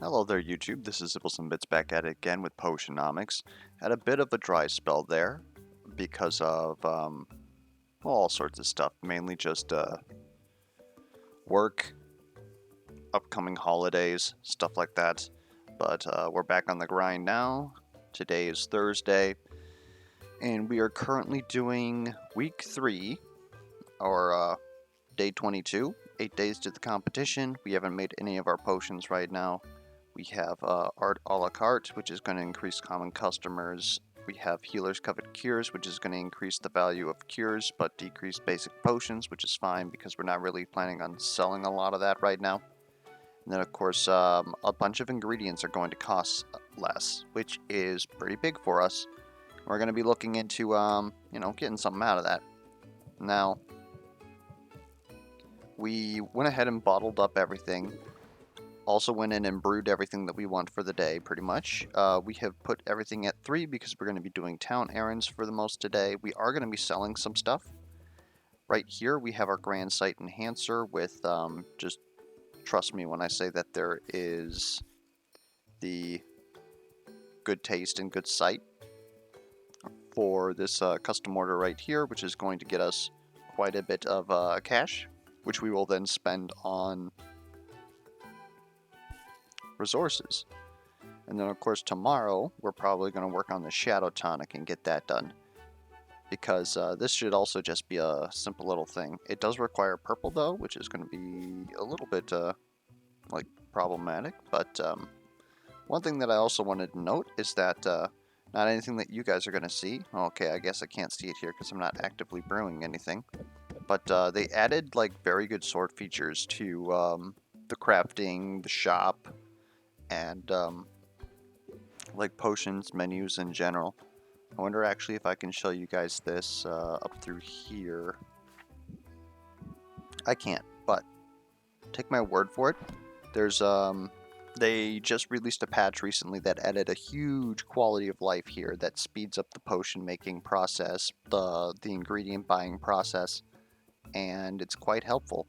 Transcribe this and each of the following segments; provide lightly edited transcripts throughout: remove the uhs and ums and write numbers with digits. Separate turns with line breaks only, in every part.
Hello there, YouTube. This is Zipples and Bits back at it again with Potionomics. Had a bit of a dry spell there because of well, all sorts of stuff, mainly just work, upcoming holidays, stuff like that. But we're back on the grind now. Today is Thursday, and we are currently doing week 3, or day 22, 8 days to the competition. We haven't made any of our potions right now. We have Art a la carte, which is going to increase common customers. We have Healer's Covet Cures, which is going to increase the value of cures, but decrease basic potions, which is fine because we're not really planning on selling a lot of that right now. And then, of course, a bunch of ingredients are going to cost less, which is pretty big for us. We're going to be looking into, getting something out of that. Now, we went ahead and bottled up everything. Also went in and brewed everything that we want for the day, pretty much. We have put everything at 3 because we're going to be doing town errands for the most today. We are going to be selling some stuff. Right here we have our Grand Sight Enhancer with, just trust me when I say that there is the good taste and good sight for this custom order right here, which is going to get us quite a bit of cash, which we will then spend on resources. And then, of course, tomorrow we're probably going to work on the Shadow Tonic and get that done. Because this should also just be a simple little thing. It does require purple, though, which is going to be a little bit, problematic. But one thing that I also wanted to note is that not anything that you guys are going to see. Okay, I guess I can't see it here because I'm not actively brewing anything. But they added, very good sort features to the crafting, the shop, and potions menus in general. I wonder actually if I can show you guys this up through here. I can't, but take my word for it. There's they just released a patch recently that added a huge quality of life here that speeds up the potion making process, the ingredient buying process, and it's quite helpful.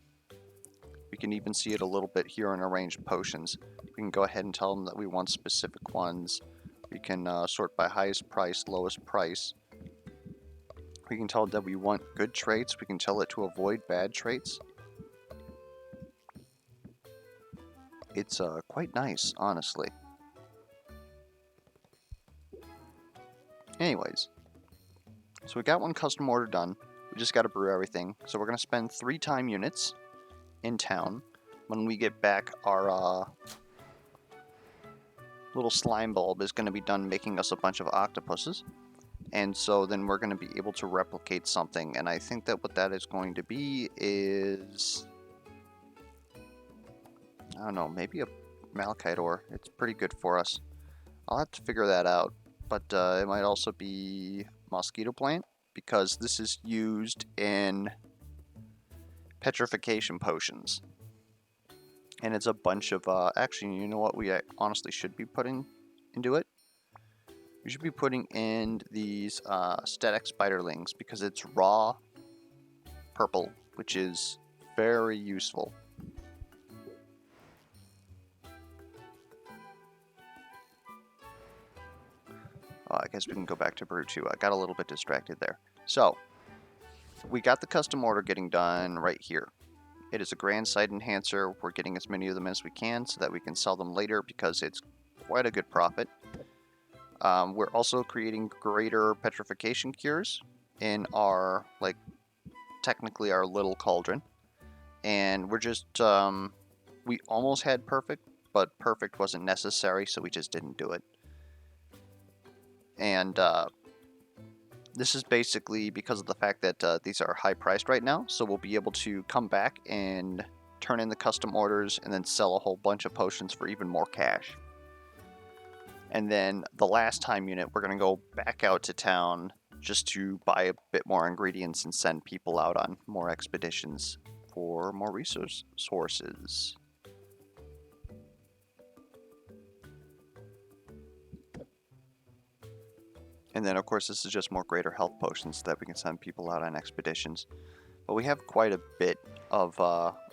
We can even see it a little bit here in arranged potions. We can go ahead and tell them that we want specific ones. We can sort by highest price, lowest price. We can tell it that we want good traits. We can tell it to avoid bad traits. It's quite nice, honestly. Anyways, so we got one custom order done. We just got to brew everything. So we're going to spend 3 time units in town. When we get back, our little slime bulb is going to be done making us a bunch of octopuses. And so then we're going to be able to replicate something. And I think that what that is going to be is, I don't know, maybe a malachite ore. It's pretty good for us. I'll have to figure that out. But it might also be mosquito plant, because this is used in petrification potions. And it's a bunch of, actually, you know what we honestly should be putting into it? We should be putting in these static spiderlings, because it's raw purple, which is very useful. I guess we can go back to brew 2. I got a little bit distracted there. So, we got the custom order getting done right here. It is a Grand Sight Enhancer. We're getting as many of them as we can so that we can sell them later because it's quite a good profit. We're also creating greater petrification cures in our, technically our little cauldron. And we're just, we almost had perfect, but perfect wasn't necessary, so we just didn't do it. And this is basically because of the fact that these are high priced right now, so we'll be able to come back and turn in the custom orders and then sell a whole bunch of potions for even more cash. And then the last time unit, we're going to go back out to town just to buy a bit more ingredients and send people out on more expeditions for more resource sources. And then, of course, this is just more greater health potions so that we can send people out on expeditions. But we have quite a bit of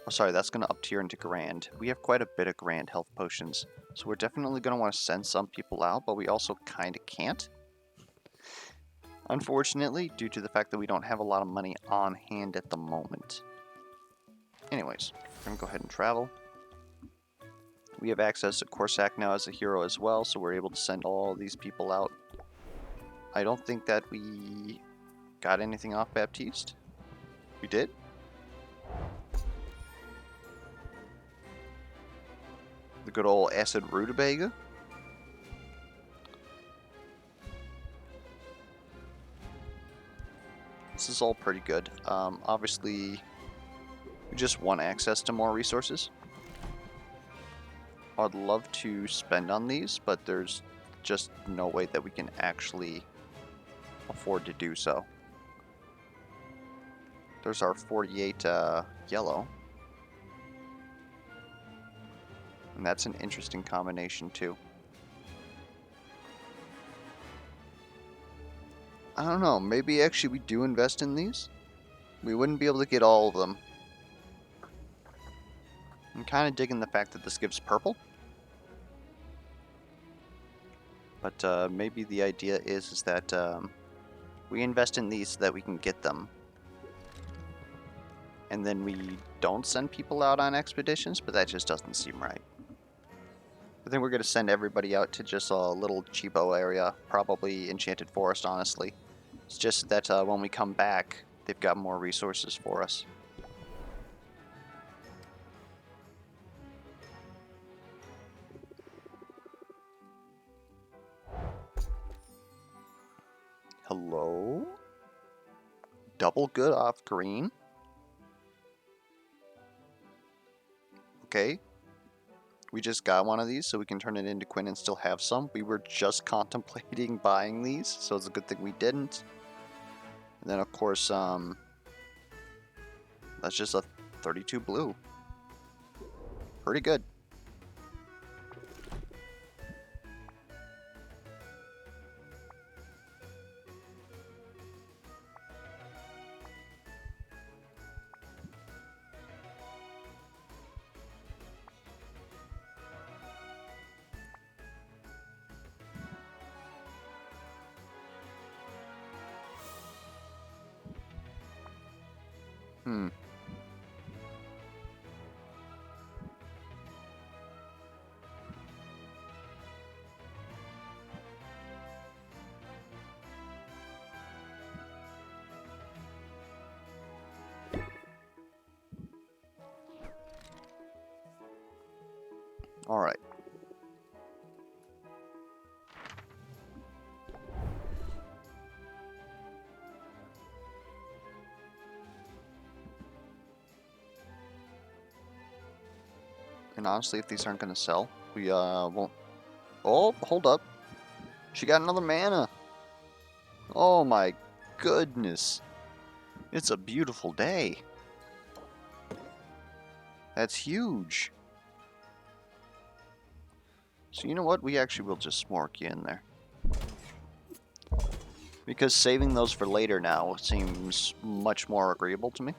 Oh, sorry, that's going to up tier into grand. We have quite a bit of grand health potions, so we're definitely going to want to send some people out, but we also kind of can't. Unfortunately, due to the fact that we don't have a lot of money on hand at the moment. Anyways, we're going to go ahead and travel. We have access to Corsac now as a hero as well, so we're able to send all these people out. I don't think that we got anything off Baptiste. We did? The good old acid rutabaga. This is all pretty good. Obviously, we just want access to more resources. I'd love to spend on these, but there's just no way that we can actually afford to do so. There's our 48 yellow. And that's an interesting combination too. I don't know, maybe actually we do invest in these? We wouldn't be able to get all of them. I'm kind of digging the fact that this gives purple. But maybe the idea is that we invest in these so that we can get them. And then we don't send people out on expeditions, but that just doesn't seem right. I think we're going to send everybody out to just a little cheapo area, probably Enchanted Forest, honestly. It's just that when we come back, they've got more resources for us. Hello? Double good off green? Okay. We just got one of these, so we can turn it into Quinn and still have some. We were just contemplating buying these, so it's a good thing we didn't. And then, of course, that's just a 32 blue. Pretty good. Alright. And honestly, if these aren't going to sell, we won't... Oh, hold up. She got another mana. Oh my goodness. It's a beautiful day. That's huge. So you know what? We actually will just smork you in there. Because saving those for later now seems much more agreeable to me.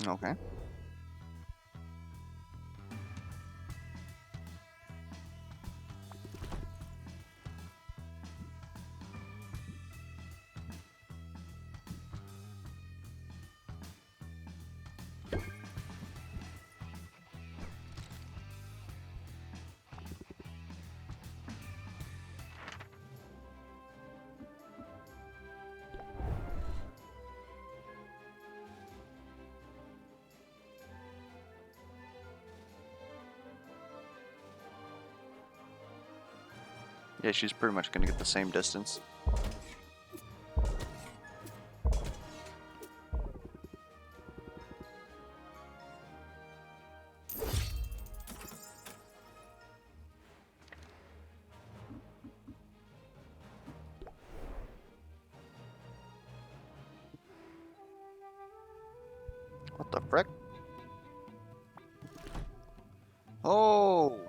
Okay. Yeah, she's pretty much going to get the same distance. What the frick? Oh!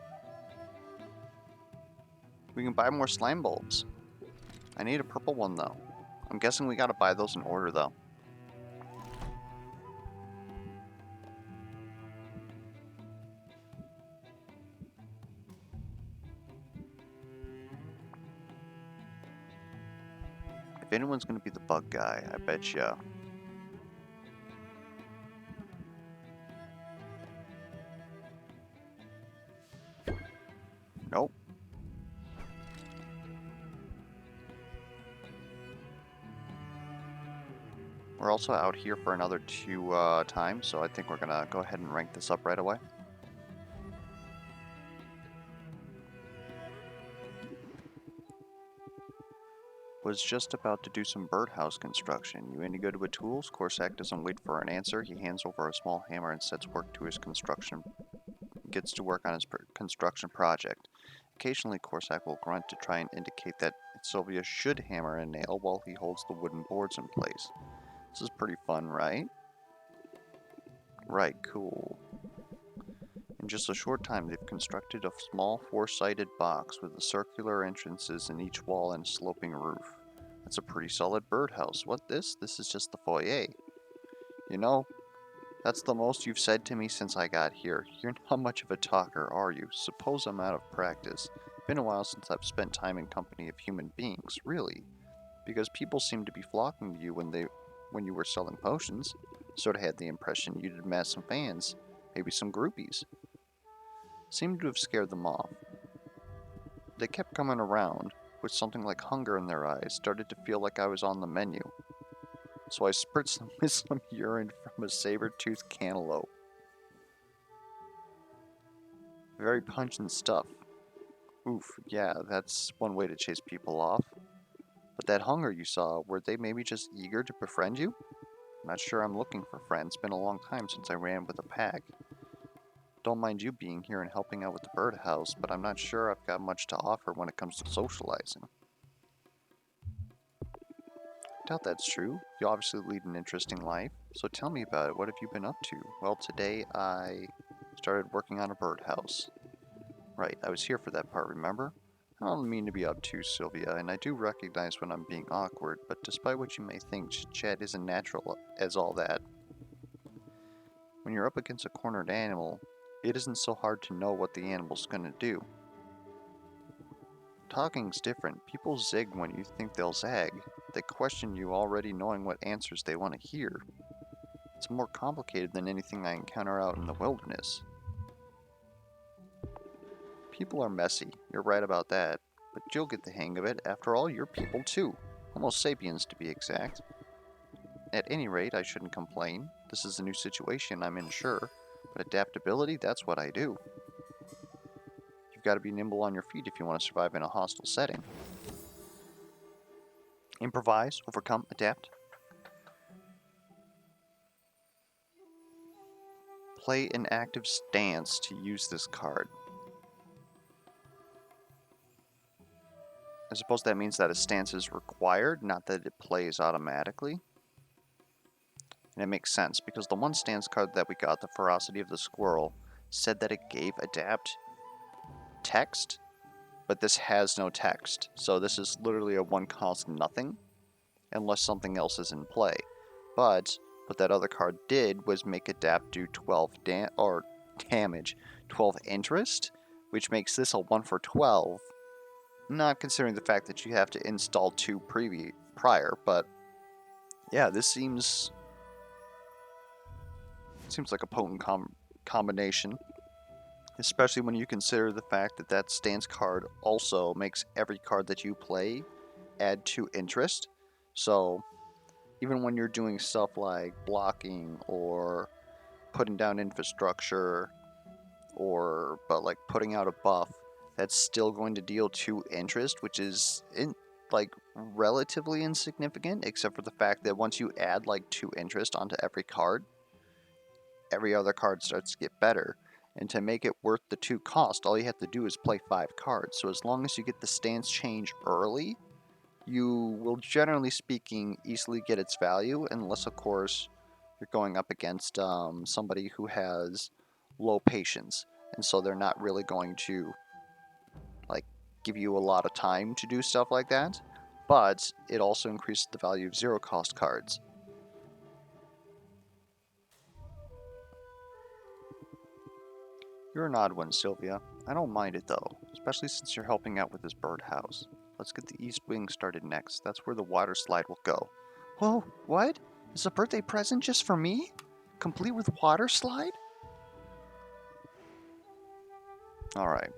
We can buy more slime bulbs. I need a purple one, though. I'm guessing we gotta buy those in order, though. If anyone's gonna be the bug guy, I bet ya. Nope. We're also out here for another 2 times, so I think we're gonna go ahead and rank this up right away. Was just about to do some birdhouse construction. You any good with tools? Corsac doesn't wait for an answer. He hands over a small hammer and sets work to his construction. Gets to work on his construction project. Occasionally, Corsac will grunt to try and indicate that Sylvia should hammer a nail while he holds the wooden boards in place. This is pretty fun, right? Right, cool. In just a short time, they've constructed a small four-sided box with the circular entrances in each wall and a sloping roof. That's a pretty solid birdhouse. What this? This is just the foyer. You know, that's the most you've said to me since I got here. You're not much of a talker, are you? Suppose I'm out of practice. Been a while since I've spent time in company of human beings, really. Because people seem to be flocking to you when you were selling potions. Sort of had the impression you'd amass some fans, maybe some groupies. Seemed to have scared them off. They kept coming around, with something like hunger in their eyes, started to feel like I was on the menu. So I spritzed them with some urine from a saber-toothed cantaloupe. Very pungent stuff. Oof, yeah, that's one way to chase people off. But that hunger you saw, were they maybe just eager to befriend you? Not sure I'm looking for friends. Been a long time since I ran with a pack. Don't mind you being here and helping out with the birdhouse, but I'm not sure I've got much to offer when it comes to socializing. Doubt that's true. You obviously lead an interesting life. So tell me about it. What have you been up to? Well, today I started working on a birdhouse. Right, I was here for that part, remember? I don't mean to be obtuse, Sylvia, and I do recognize when I'm being awkward, but despite what you may think, chit-chat isn't natural as all that. When you're up against a cornered animal, it isn't so hard to know what the animal's gonna do. Talking's different. People zig when you think they'll zag. They question you already knowing what answers they want to hear. It's more complicated than anything I encounter out in the wilderness. People are messy, you're right about that, but you'll get the hang of it. After all, you're people too. Homo sapiens, to be exact. At any rate, I shouldn't complain. This is a new situation I'm in, sure, but adaptability, that's what I do. You've got to be nimble on your feet if you want to survive in a hostile setting. Improvise, overcome, adapt. Play an active stance to use this card. I suppose that means that a stance is required, not that it plays automatically. And it makes sense, because the one stance card that we got, the Ferocity of the Squirrel, said that it gave adapt text, but this has no text. So this is literally a one cost nothing, unless something else is in play. But what that other card did was make adapt do 12 damage, 12 interest, which makes this a 1 for 12. Not considering the fact that you have to install 2 prior, but yeah, this seems like a potent combination, especially when you consider the fact that that stance card also makes every card that you play add 2 interest. So even when you're doing stuff like blocking or putting down infrastructure but like putting out a buff, that's still going to deal 2 interest, which is relatively insignificant, except for the fact that once you add like 2 interest onto every card, every other card starts to get better. And to make it worth the 2 cost, all you have to do is play 5 cards. So as long as you get the stance change early, you will, generally speaking, easily get its value, unless of course you're going up against somebody who has low patience, and so they're not really going to like give you a lot of time to do stuff like that. But it also increases the value of zero cost cards. You're an odd one, Sylvia. I don't mind it though, especially since you're helping out with this birdhouse. Let's get the east wing started next. That's where the water slide will go. Whoa, what? Is a birthday present just for me? Complete with water slide? Alright.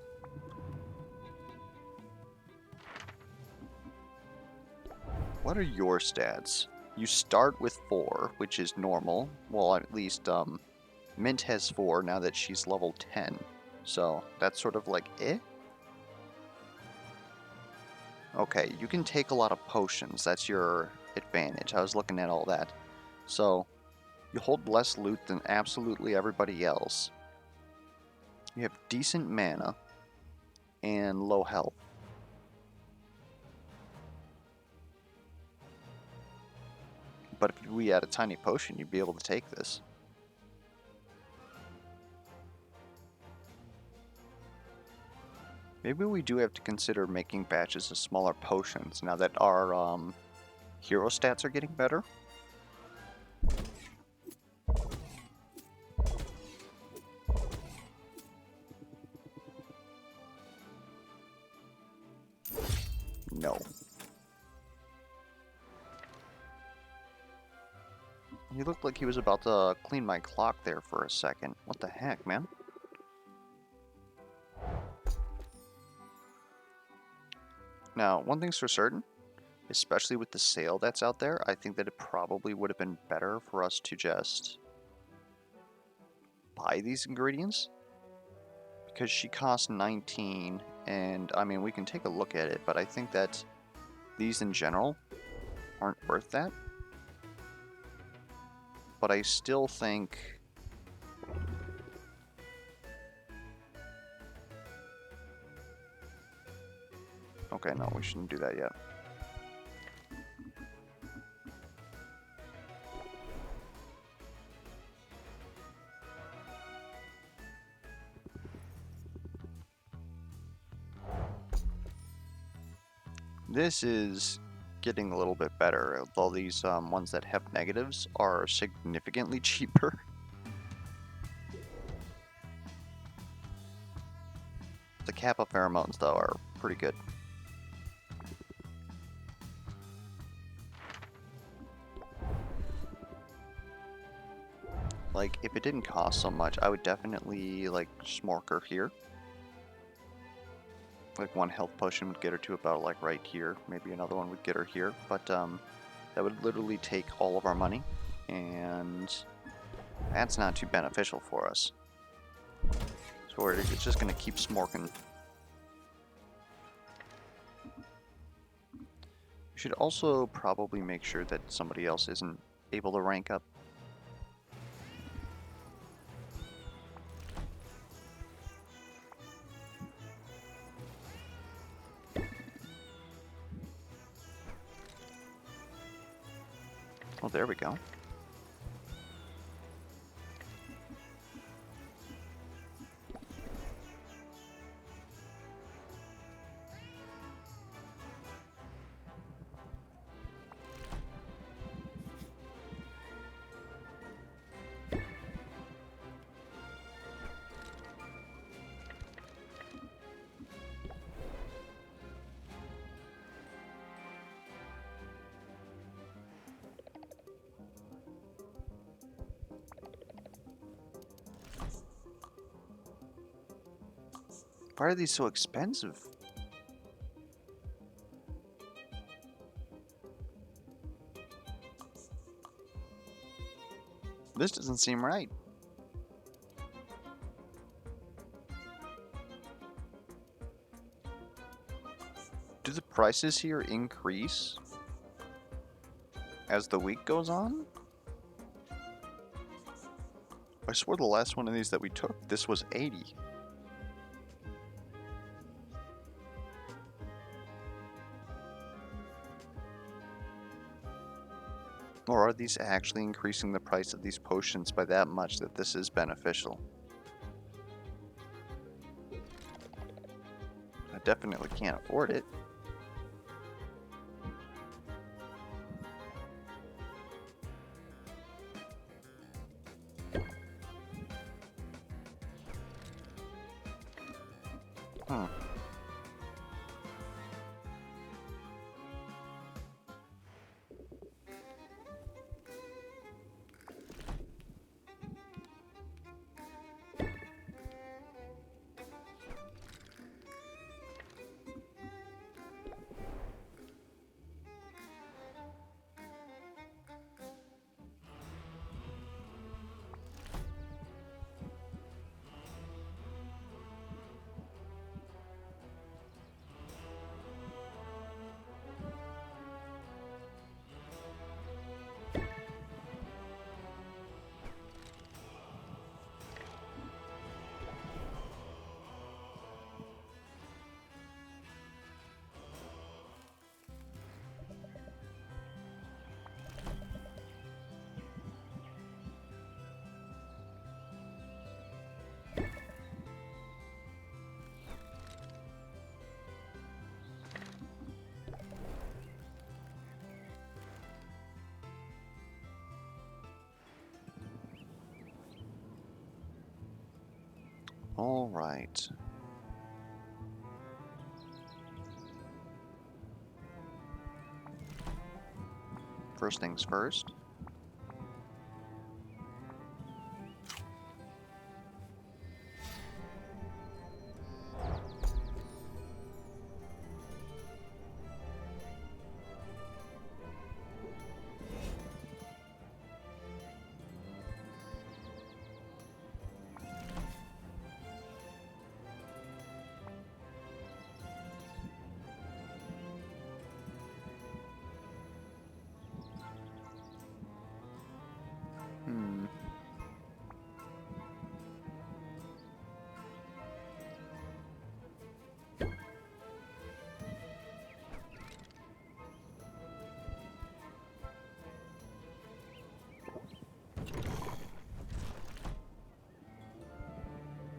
What are your stats? You start with 4, which is normal. Well, at least, Mint has 4 now that she's level 10. So, that's sort of like, eh? Okay, you can take a lot of potions. That's your advantage. I was looking at all that. So, you hold less loot than absolutely everybody else. You have decent mana and low health. But if we had a tiny potion, you'd be able to take this. Maybe we do have to consider making batches of smaller potions now that our hero stats are getting better. No. He looked like he was about to clean my clock there for a second. What the heck, man? Now, one thing's for certain, especially with the sale that's out there, I think that it probably would have been better for us to just buy these ingredients. Because she costs 19, and I mean, we can take a look at it, but I think that these in general aren't worth that. But I still think... Okay, no, we shouldn't do that yet. This is getting a little bit better, although these ones that have negatives are significantly cheaper. The Kappa pheromones, though, are pretty good. Like, if it didn't cost so much, I would definitely, like, smork her here. Like, one health potion would get her to about, like, right here. Maybe another one would get her here. But, that would literally take all of our money. And that's not too beneficial for us. So it's just going to keep smorking. We should also probably make sure that somebody else isn't able to rank up. Oh, there we go. Why are these so expensive? This doesn't seem right. Do the prices here increase as the week goes on? I swore the last one of these that we took, this was 80. Or are these actually increasing the price of these potions by that much that this is beneficial? I definitely can't afford it. Hmm. All right. First things first. Hmm.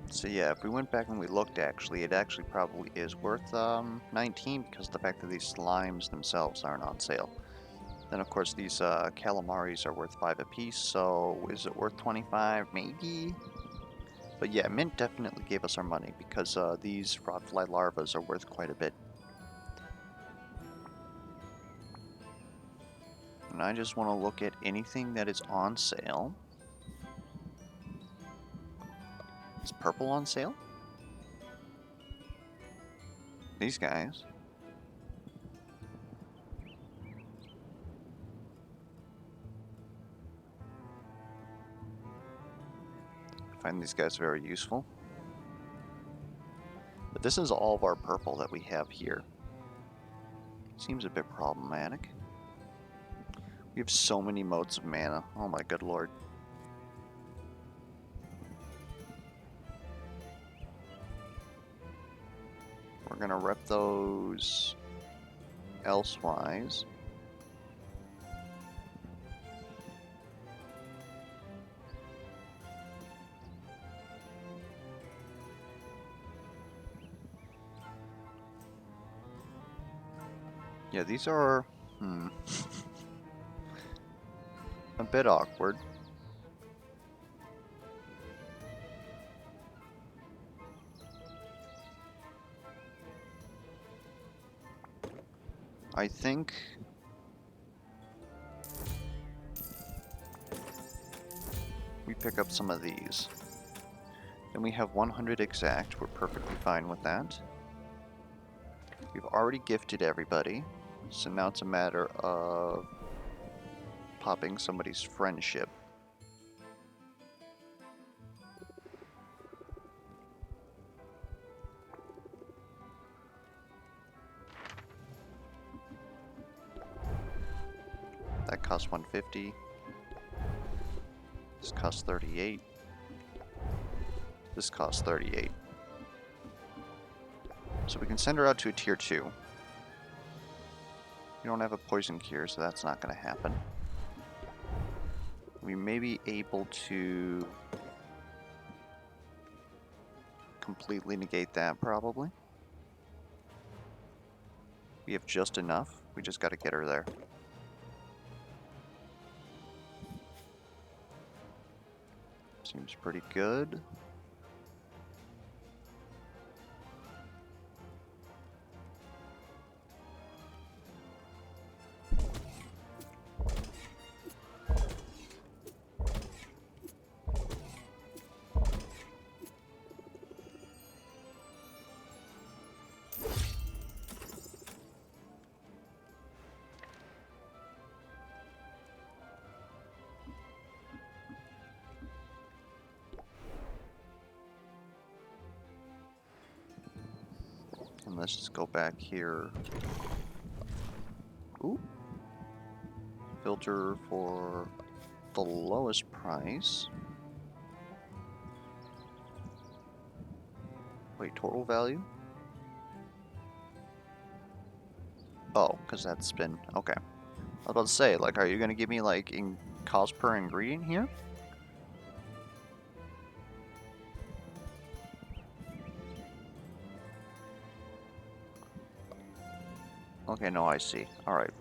So yeah, if we went back and we looked, actually, it actually probably is worth 19 because of the fact that these slimes themselves aren't on sale. Then of course these calamaris are worth 5 apiece, so is it worth 25? Maybe? But yeah, Mint definitely gave us our money because these rotfly larvas are worth quite a bit. And I just want to look at anything that is on sale. Is purple on sale? These guys. I find these guys very useful. But this is all of our purple that we have here. Seems a bit problematic. We have so many modes of mana. Oh my good lord. We're gonna rep those elsewise. Yeah, these are a bit awkward. I think we pick up some of these. Then we have 100 exact. We're perfectly fine with that. We've already gifted everybody, so now it's a matter of popping somebody's friendship. That costs 150. This costs 38. This costs 38. So we can send her out to a tier 2. We don't have a poison cure, so that's not going to happen. We may be able to completely negate that, probably. We have just enough. We just gotta get her there. Seems pretty good. And let's just go back here. Ooh. Filter for the lowest price. Wait, total value? Oh, because that's been... Okay. I was about to say, like, are you going to give me, like, in cost per ingredient here? Okay, no, I see. Alright.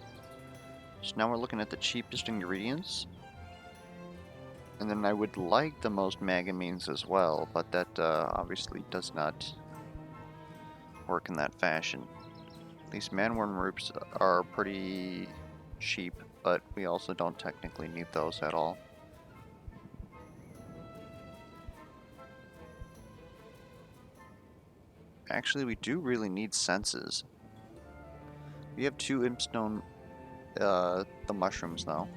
So now we're looking at the cheapest ingredients. And then I would like the most magamines as well, but that obviously does not work in that fashion. These manworm roots are pretty cheap, but we also don't technically need those at all. Actually, we do really need senses. We have 2 impstone, the mushrooms though.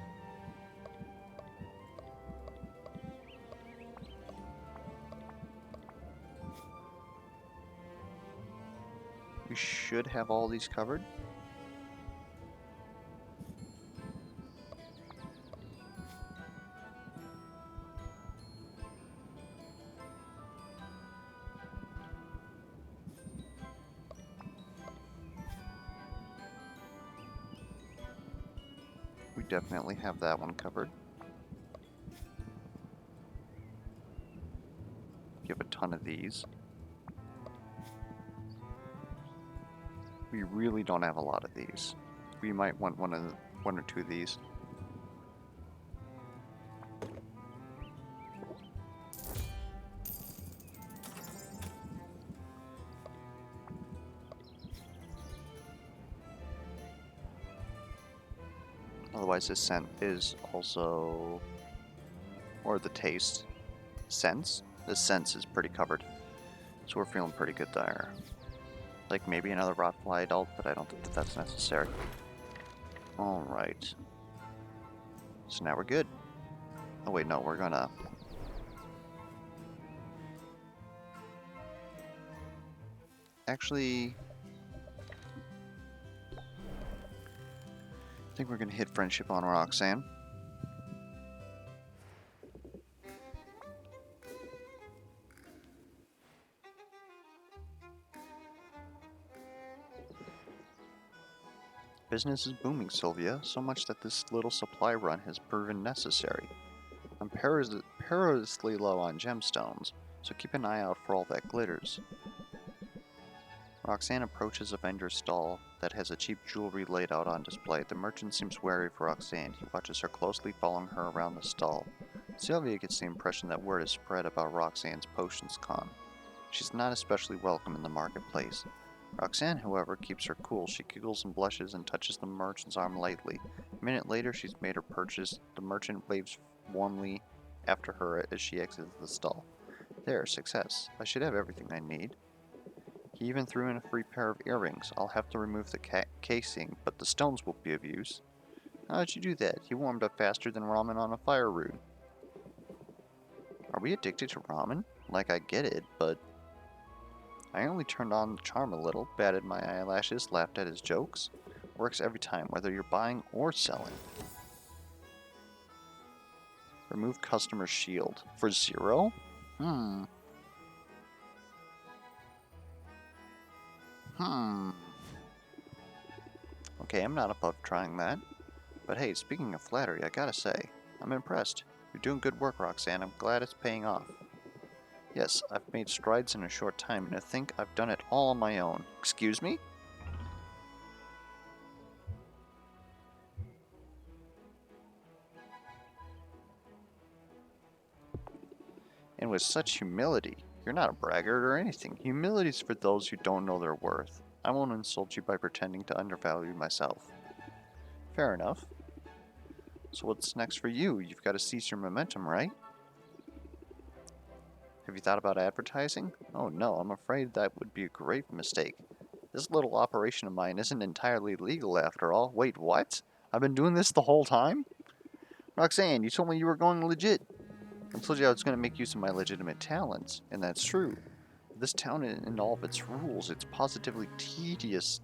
We should have all these covered. We definitely have that one covered. We have a ton of these. We really don't have a lot of these. We might want one or two of these. Otherwise, this scent is also, or the taste, sense. The sense is pretty covered, so we're feeling pretty good there. Like maybe another rotfly adult, but I don't think that that's necessary. All right. So now we're good. Oh wait, no, we're gonna. Actually, I think we're gonna hit friendship on Roxanne. Business is booming, Sylvia, so much that this little supply run has proven necessary. I'm perilously low on gemstones, so keep an eye out for all that glitters. Roxanne approaches a vendor's stall that has a cheap jewelry laid out on display. The merchant seems wary of Roxanne. He watches her closely, following her around the stall. Sylvia gets the impression that word has spread about Roxanne's potions con. She's not especially welcome in the marketplace. Roxanne, however, keeps her cool. She giggles and blushes and touches the merchant's arm lightly. A minute later, she's made her purchase. The merchant waves warmly after her as she exits the stall. There, success. I should have everything I need. He even threw in a free pair of earrings. I'll have to remove the casing, but the stones will be of use. How'd you do that? You warmed up faster than ramen on a fire root. Are we addicted to ramen? Like, I get it, but... I only turned on the charm a little, batted my eyelashes, laughed at his jokes. Works every time, whether you're buying or selling. Remove customer shield. For 0? Okay, I'm not above trying that. But hey, speaking of flattery, I gotta say, I'm impressed. You're doing good work, Roxanne. I'm glad it's paying off. Yes, I've made strides in a short time, and I think I've done it all on my own. Excuse me? And with such humility. You're not a braggart or anything. Humility's for those who don't know their worth. I won't insult you by pretending to undervalue myself. Fair enough. So what's next for you? You've got to seize your momentum, right? Have you thought about advertising? Oh no, I'm afraid that would be a grave mistake. This little operation of mine isn't entirely legal after all. Wait, what? I've been doing this the whole time? Roxanne, you told me you were going legit. I told you I was going to make use of my legitimate talents, and that's true. This town and all of its rules, it's positively tedious.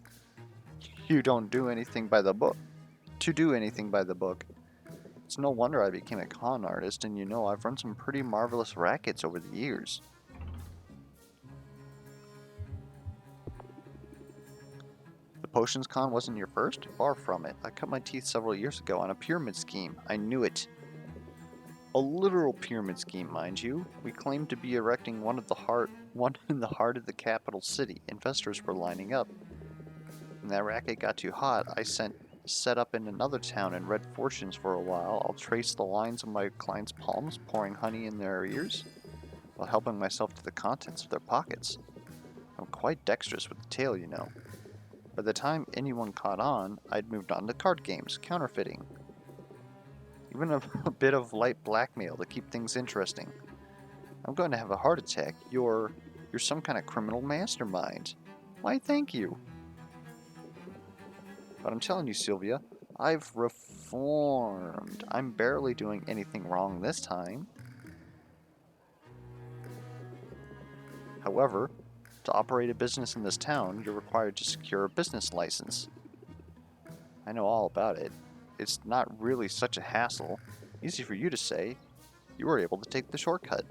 You don't do anything by the book. To do anything by the book. It's no wonder I became a con artist, and you know, I've run some pretty marvelous rackets over the years. The potions con wasn't your first? Far from it. I cut my teeth several years ago on a pyramid scheme. I knew it. A literal pyramid scheme, mind you. We claimed to be erecting one in the heart of the capital city. Investors were lining up. When that racket got too hot, I set up in another town and read fortunes for a while. I'll trace the lines of my clients' palms, pouring honey in their ears, while helping myself to the contents of their pockets. I'm quite dexterous with the tail, you know. By the time anyone caught on, I'd moved on to card games, counterfeiting, even a bit of light blackmail to keep things interesting. I'm going to have a heart attack. You're some kind of criminal mastermind. Why, thank you. But I'm telling you, Sylvia, I've reformed. I'm barely doing anything wrong this time. However, to operate a business in this town, you're required to secure a business license. I know all about it. It's not really such a hassle. Easy for you to say. You were able to take the shortcut.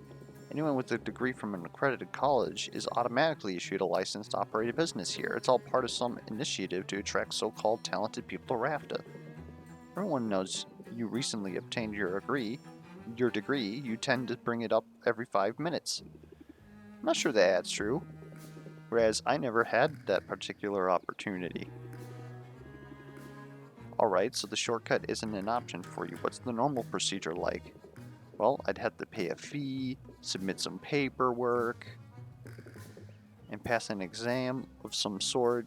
Anyone with a degree from an accredited college is automatically issued a license to operate a business here. It's all part of some initiative to attract so-called talented people to RAFTA. Everyone knows you recently obtained your degree. You tend to bring it up every 5 minutes. I'm not sure that's true. Whereas I never had that particular opportunity. Alright, so the shortcut isn't an option for you. What's the normal procedure like? Well, I'd have to pay a fee, submit some paperwork, and pass an exam of some sort.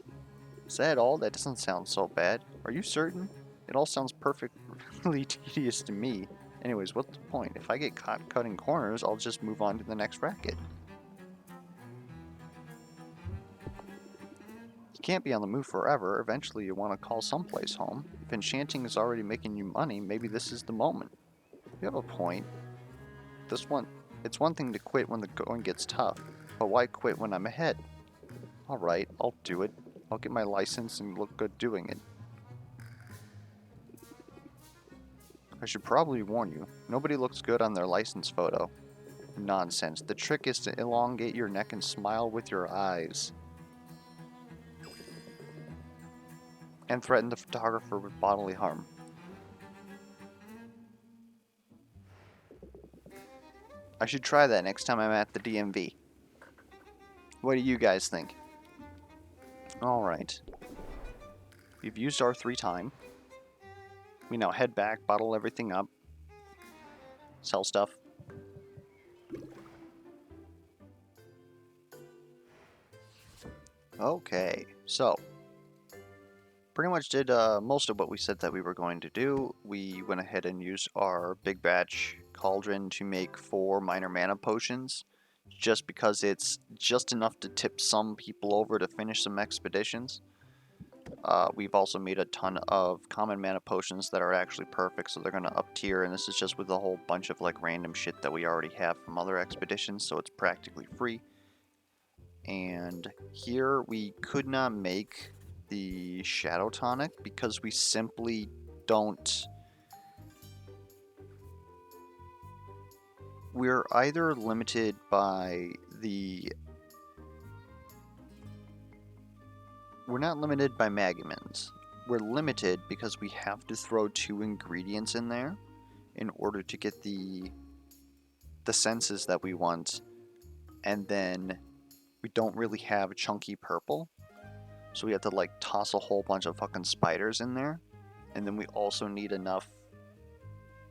Is that all? That doesn't sound so bad. Are you certain? It all sounds perfectly tedious to me. Anyways, what's the point? If I get caught cutting corners, I'll just move on to the next racket. You can't be on the move forever. Eventually you want to call someplace home. If enchanting is already making you money, maybe this is the moment. You have a point. It's one thing to quit when the going gets tough, but why quit when I'm ahead? Alright, I'll do it. I'll get my license and look good doing it. I should probably warn you, nobody looks good on their license photo. Nonsense. The trick is to elongate your neck and smile with your eyes. And threaten the photographer with bodily harm. I should try that next time I'm at the DMV. What do you guys think? Alright. We've used our 3 time. We now head back, bottle everything up, sell stuff. Okay, so pretty much did most of what we said that we were going to do. We went ahead and used our big batch cauldron to make 4 minor mana potions, just because it's just enough to tip some people over to finish some expeditions. We've also made a ton of common mana potions that are actually perfect, so they're going to up tier, and this is just with a whole bunch of like random shit that we already have from other expeditions, so it's practically free. And here we could not make the Shadow Tonic because we simply don't... We're either limited by the... We're not limited by Magamins. We're limited because we have to throw 2 ingredients in there, in order to get the senses that we want, and then we don't really have chunky purple, so we have to like toss a whole bunch of fucking spiders in there, and then we also need enough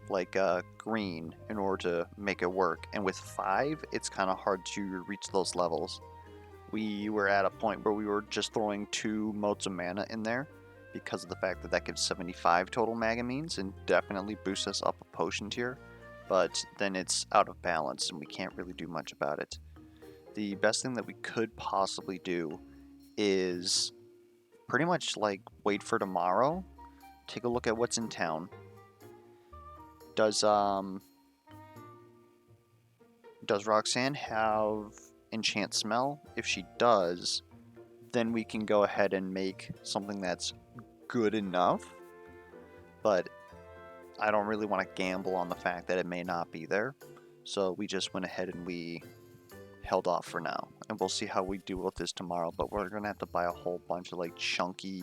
like green in order to make it work. And with 5, it's kind of hard to reach those levels. We were at a point where we were just throwing 2 motes of mana in there because of the fact that that gives 75 total magamines and definitely boosts us up a potion tier, but then it's out of balance and we can't really do much about it. The best thing that we could possibly do is pretty much like wait for tomorrow, take a look at what's in town. Does Roxanne have enchant smell? If she does, then we can go ahead and make something that's good enough, but I don't really want to gamble on the fact that it may not be there, so we just went ahead and we held off for now, and we'll see how we do with this tomorrow. But we're gonna have to buy a whole bunch of like chunky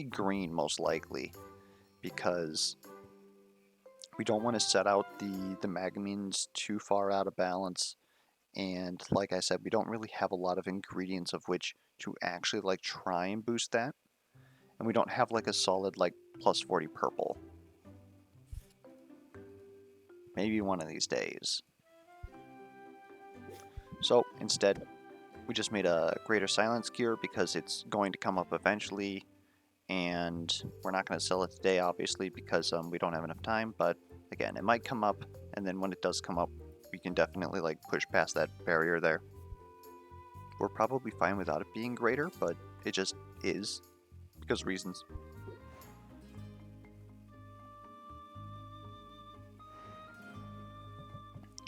green most likely, because we don't want to set out the magamines too far out of balance. And like I said, we don't really have a lot of ingredients of which to actually like try and boost that. And we don't have like a solid like plus 40 purple. Maybe one of these days. So instead, we just made a greater silence cure because it's going to come up eventually. And we're not going to sell it today, obviously, because we don't have enough time. But again, it might come up, and then when it does come up, we can definitely like push past that barrier there. We're probably fine without it being greater, but it just is because reasons.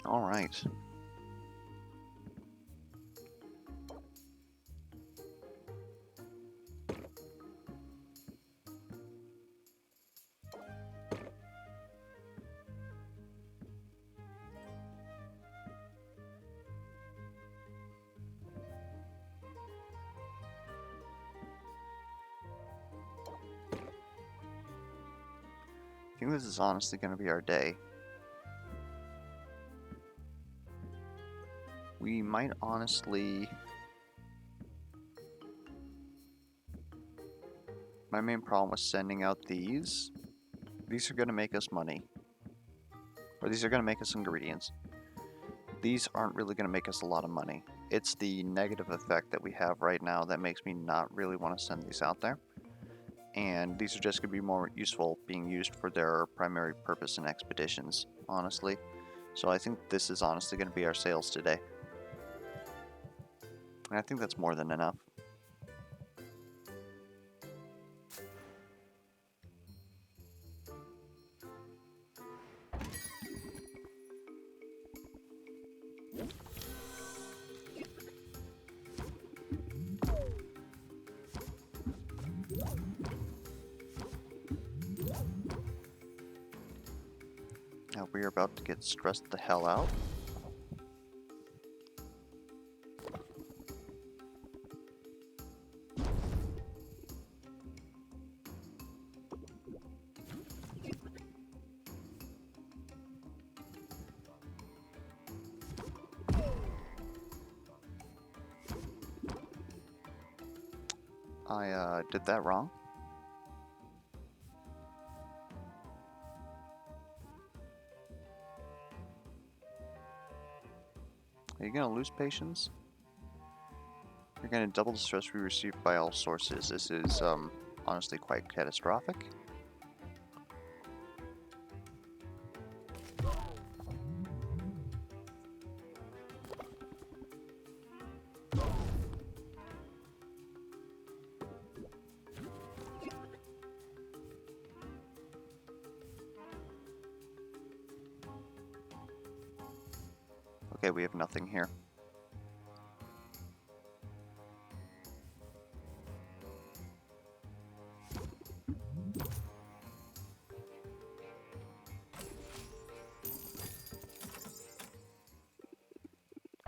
All right. I think this is honestly going to be our day. We might honestly... My main problem was sending out these. These are going to make us money. Or these are going to make us ingredients. These aren't really going to make us a lot of money. It's the negative effect that we have right now that makes me not really want to send these out there. And these are just going to be more useful being used for their primary purpose in expeditions, honestly. So I think this is honestly going to be our sales today. And I think that's more than enough. Now we are about to get stressed the hell out. I did that wrong. Are you gonna lose patience? You're gonna double the stress we received by all sources. This is, honestly quite catastrophic. Okay, we have nothing here.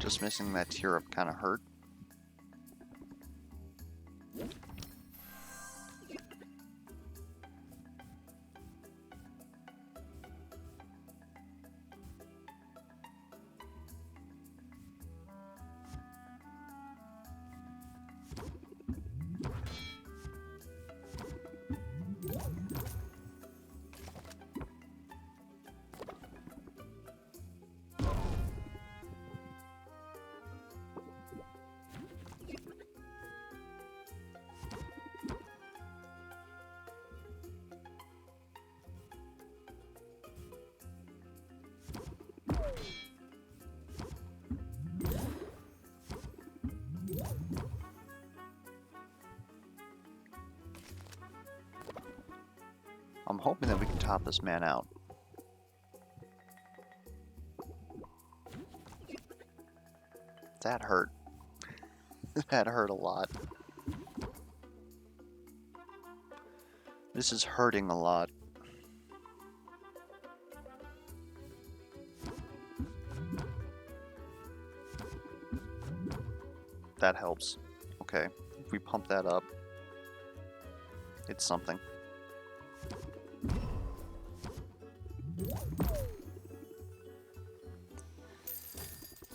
Just missing that tier up kind of hurt. I'm hoping that we can top this man out. That hurt. That hurt a lot. This is hurting a lot. That helps. Okay, if we pump that up, it's something.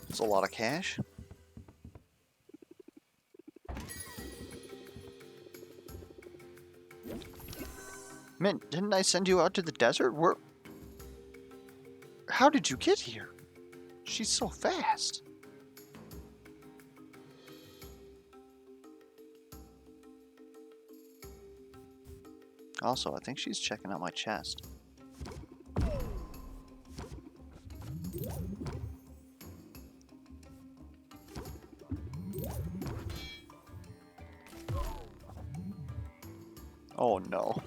It's a lot of cash. Man, didn't I send you out to the desert? How did you get here? She's so fast. Also, I think she's checking out my chest. Oh no.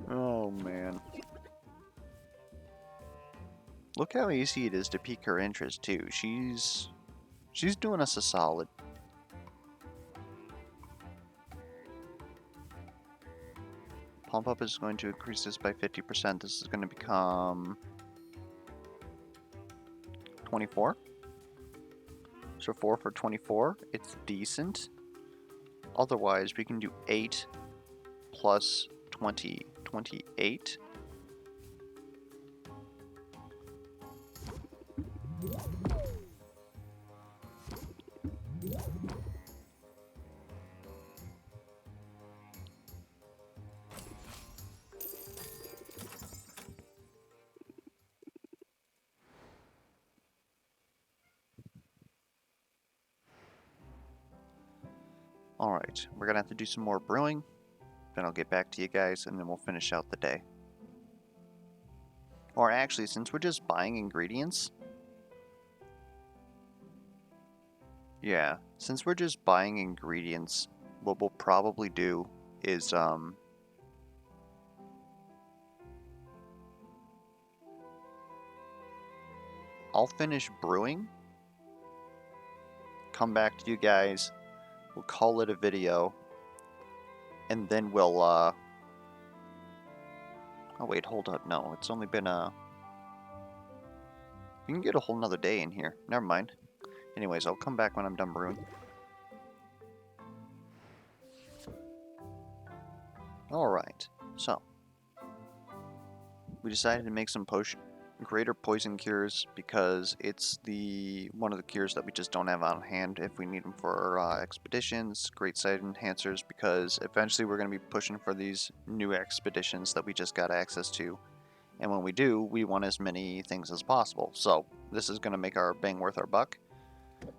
Oh man. Look how easy it is to pique her interest too. She's doing us a solid. Pump up is going to increase this by 50%. This is going to become 24. So 4 for 24. It's decent. Otherwise, we can do 8 plus 20. 28. Alright, we're gonna have to do some more brewing. Then I'll get back to you guys and then we'll finish out the day. Or actually, since we're just buying ingredients... Yeah, since we're just buying ingredients, what we'll probably do is, I'll finish brewing, come back to you guys, we'll call it a video, and then we'll, oh wait, hold up, no, it's only been, you can get a whole nother day in here, never mind. Anyways, I'll come back when I'm done brewing. Alright, so, we decided to make some greater poison cures because it's one of the cures that we just don't have on hand if we need them for expeditions. Great site enhancers because eventually we're going to be pushing for these new expeditions that we just got access to, and when we do, we want as many things as possible. So this is going to make our bang worth our buck,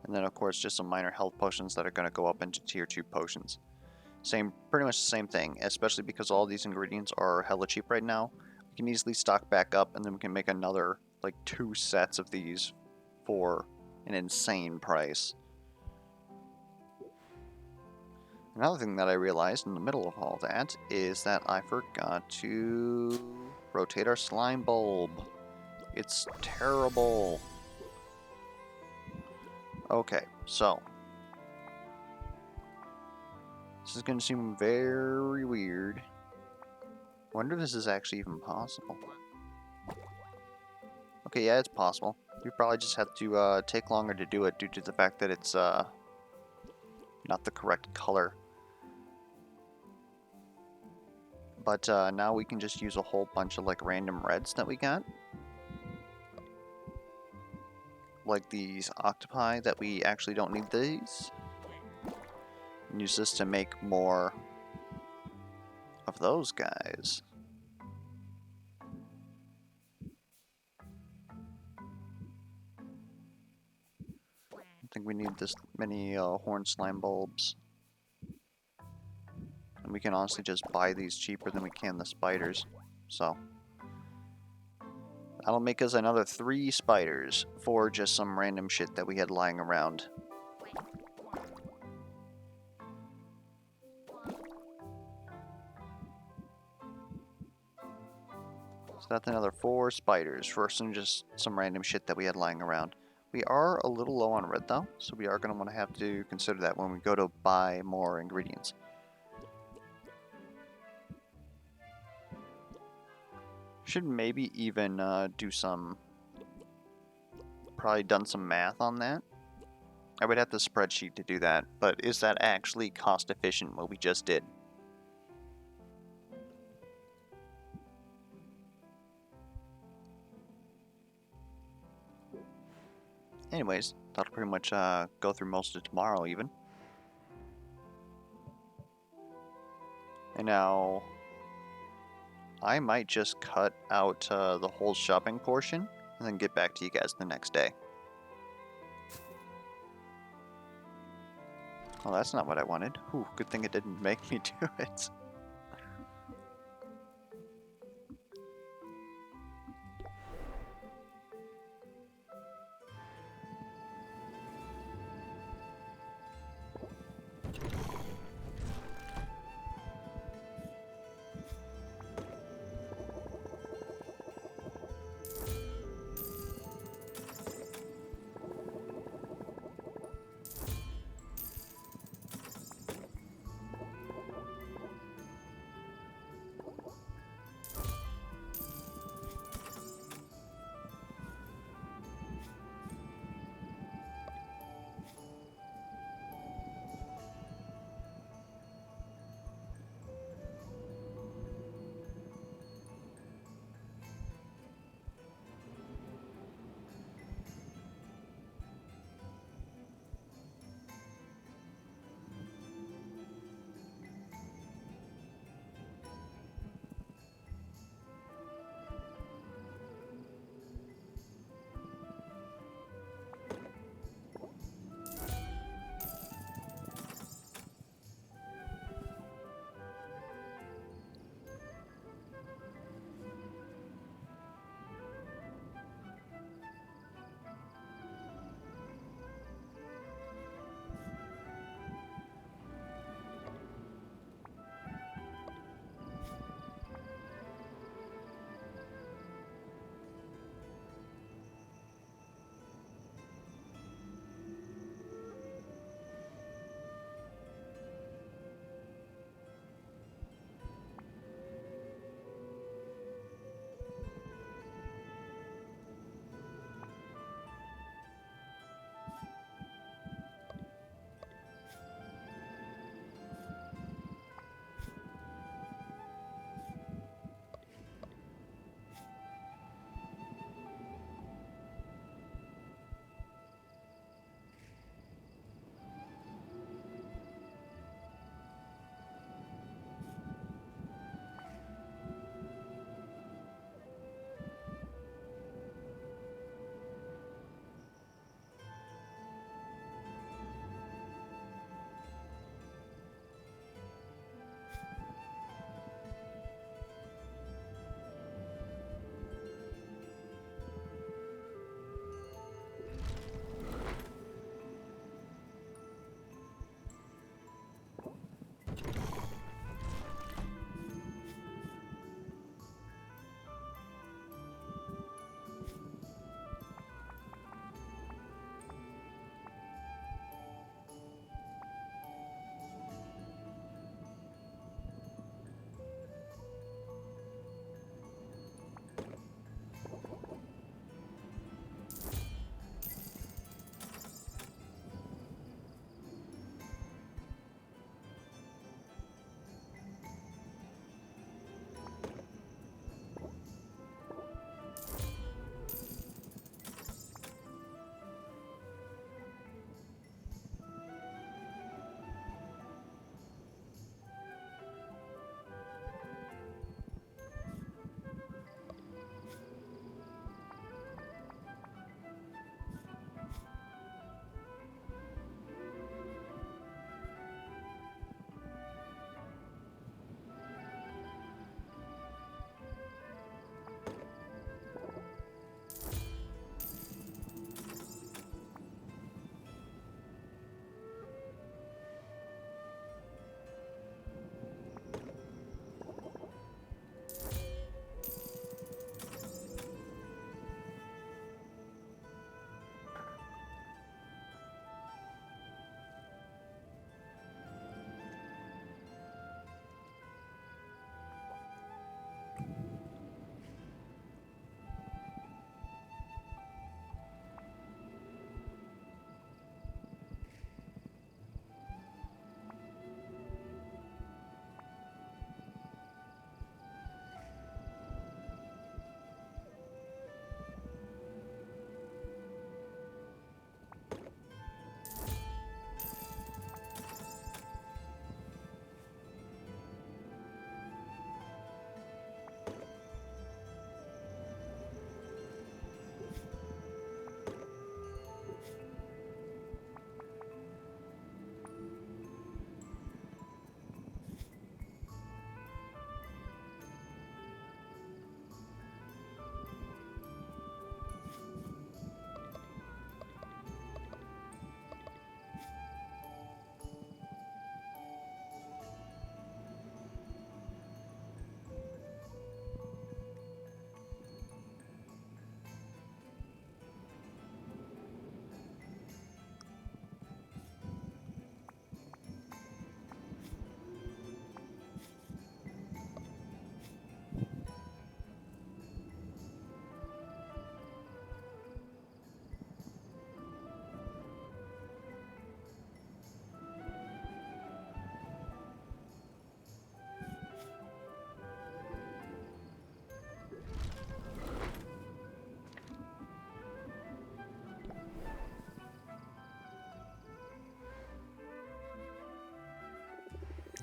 and then of course just some minor health potions that are going to go up into tier 2 potions. Pretty much the same thing, especially because all these ingredients are hella cheap right now. We can easily stock back up, and then we can make another, like, 2 sets of these for an insane price. Another thing that I realized in the middle of all that is that I forgot to rotate our slime bulb. It's terrible. Okay, so this is going to seem very weird. I wonder if this is actually even possible. Okay, yeah, it's possible. We probably just have to take longer to do it due to the fact that it's not the correct color. But now we can just use a whole bunch of like random reds that we got. Like these octopi that we actually don't need these. And use this to make more of those guys. I think we need this many horn slime bulbs. And we can honestly just buy these cheaper than we can the spiders. So that'll make us another 3 spiders for just some random shit that we had lying around. that's another 4 spiders for just some random shit that we had lying around. We are a little low on red though, so we are going to want to have to consider that when we go to buy more ingredients. Should maybe even do some, probably done some math on that. I would have the spreadsheet to do that, but is that actually cost efficient what we just did? Anyways, that'll pretty much go through most of tomorrow even. And now, I might just cut out the whole shopping portion and then get back to you guys the next day. Well, that's not what I wanted. Ooh, good thing it didn't make me do it.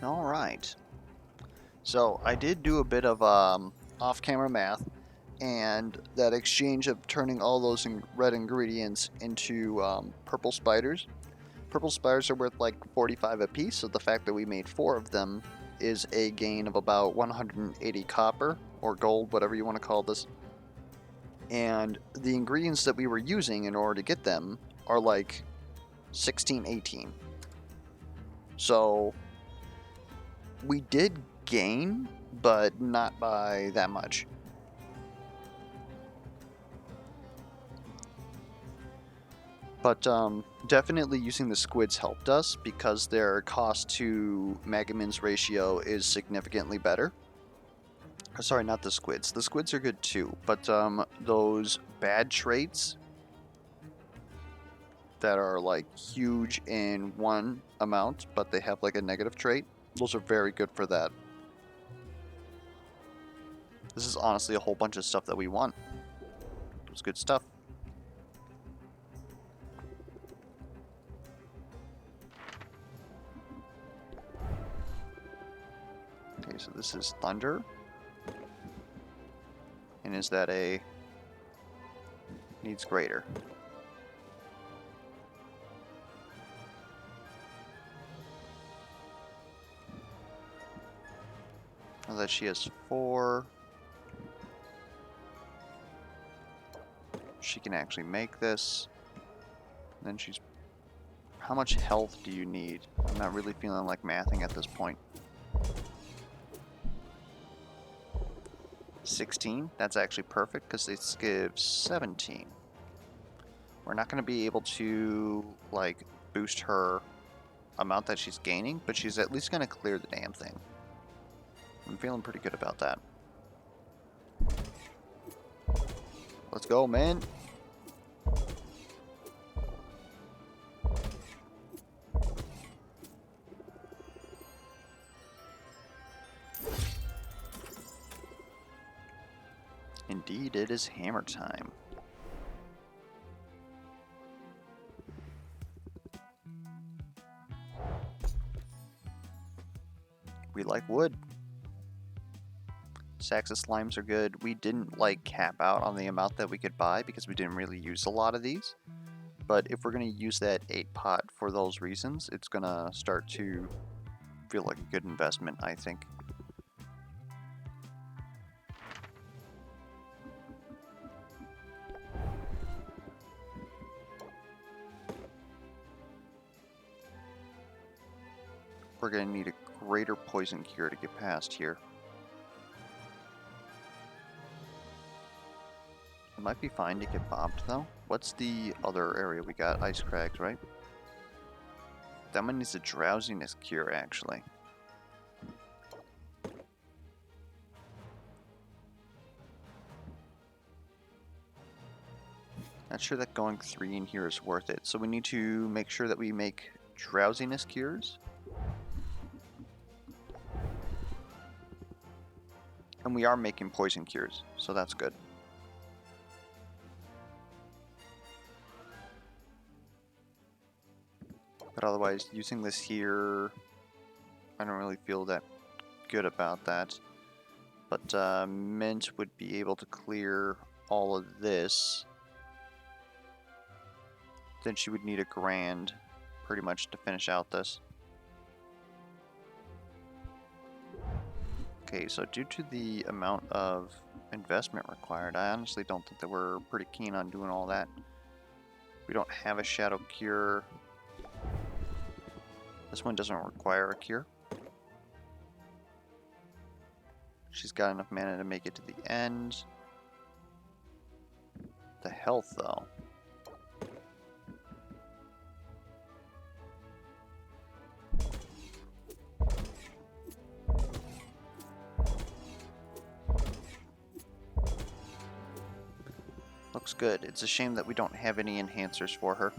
All right. So I did do a bit of off-camera math, and that exchange of turning all those red ingredients into purple spiders. Purple spiders are worth like 45 apiece, so the fact that we made 4 of them is a gain of about 180 copper, or gold, whatever you want to call this. And the ingredients that we were using in order to get them are like 16, 18. So we did gain, but not by that much. But definitely using the squids helped us because their cost to Megamin's ratio is significantly better. Sorry, not the squids. The squids are good too, but those bad traits that are like huge in one amount, but they have like a negative trait, those are very good for that. This is honestly a whole bunch of stuff that we want. It's good stuff. Okay, so this is thunder. And is that a... needs greater. Now that she has 4, she can actually make this. And then she's... how much health do you need? I'm not really feeling like mathing at this point. 16? That's actually perfect because this gives 17. We're not going to be able to, like, boost her amount that she's gaining, but she's at least going to clear the damn thing. I'm feeling pretty good about that. Let's go, man. Indeed, it is hammer time. We like wood. Sacks of slimes are good. We didn't like cap out on the amount that we could buy because we didn't really use a lot of these. But if we're going to use that 8 pot for those reasons, it's going to start to feel like a good investment, I think. We're going to need a greater poison cure to get past here. It might be fine to get bombed, though. What's the other area we got? Ice crags, right? That one needs a drowsiness cure, actually. Not sure that going 3 in here is worth it, so we need to make sure that we make drowsiness cures. And we are making poison cures, so that's good. But otherwise, using this here, I don't really feel that good about that. But Mint would be able to clear all of this. Then she would need a grand, pretty much, to finish out this. Okay, so due to the amount of investment required, I honestly don't think that we're pretty keen on doing all that. We don't have a shadow cure. This one doesn't require a cure. She's got enough mana to make it to the end. The health, though. Looks good. It's a shame that we don't have any enhancers for her.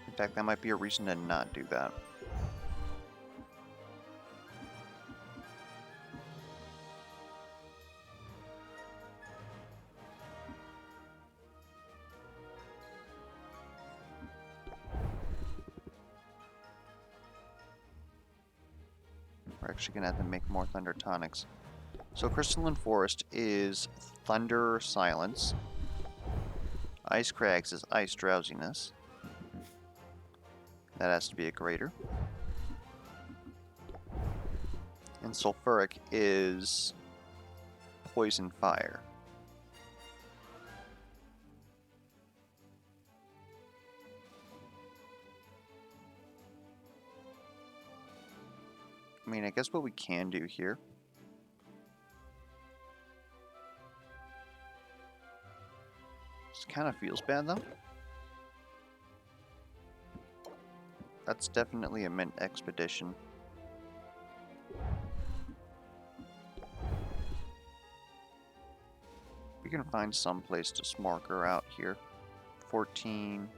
In fact, that might be a reason to not do that. We're actually going to have to make more thunder tonics. So crystalline forest is thunder silence. Ice crags is ice drowsiness. That has to be a greater. And sulfuric is poison fire. I mean, I guess what we can do here just kind of feels bad though. That's definitely a mint expedition. We can find some place to smork her out here. 14.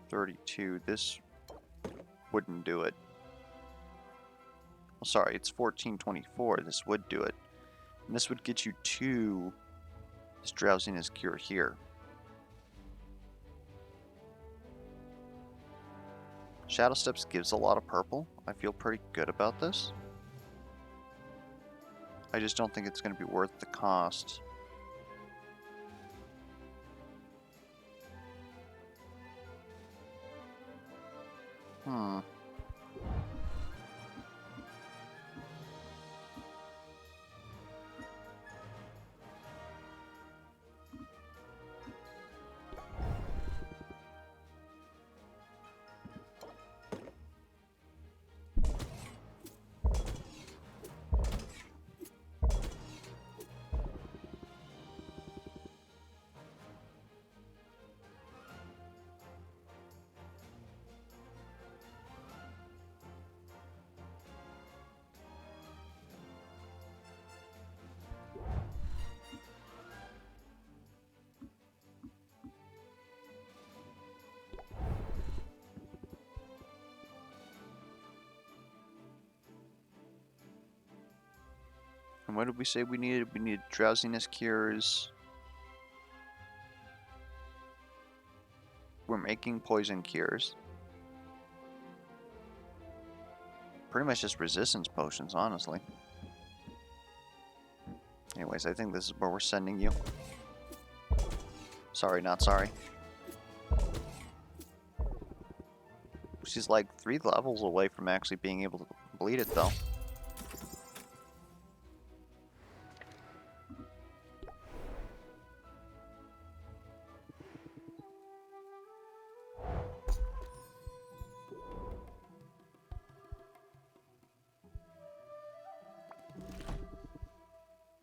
32. This wouldn't do it. Well, sorry, it's 1424. This would do it. And this would get you to this drowsiness cure here. Shadow Steps gives a lot of purple. I feel pretty good about this. I just don't think it's going to be worth the cost. And what did we say we needed? We needed drowsiness cures. We're making poison cures. Pretty much just resistance potions, honestly. Anyways, I think this is where we're sending you. Sorry, not sorry. She's like 3 levels away from actually being able to bleed it, though.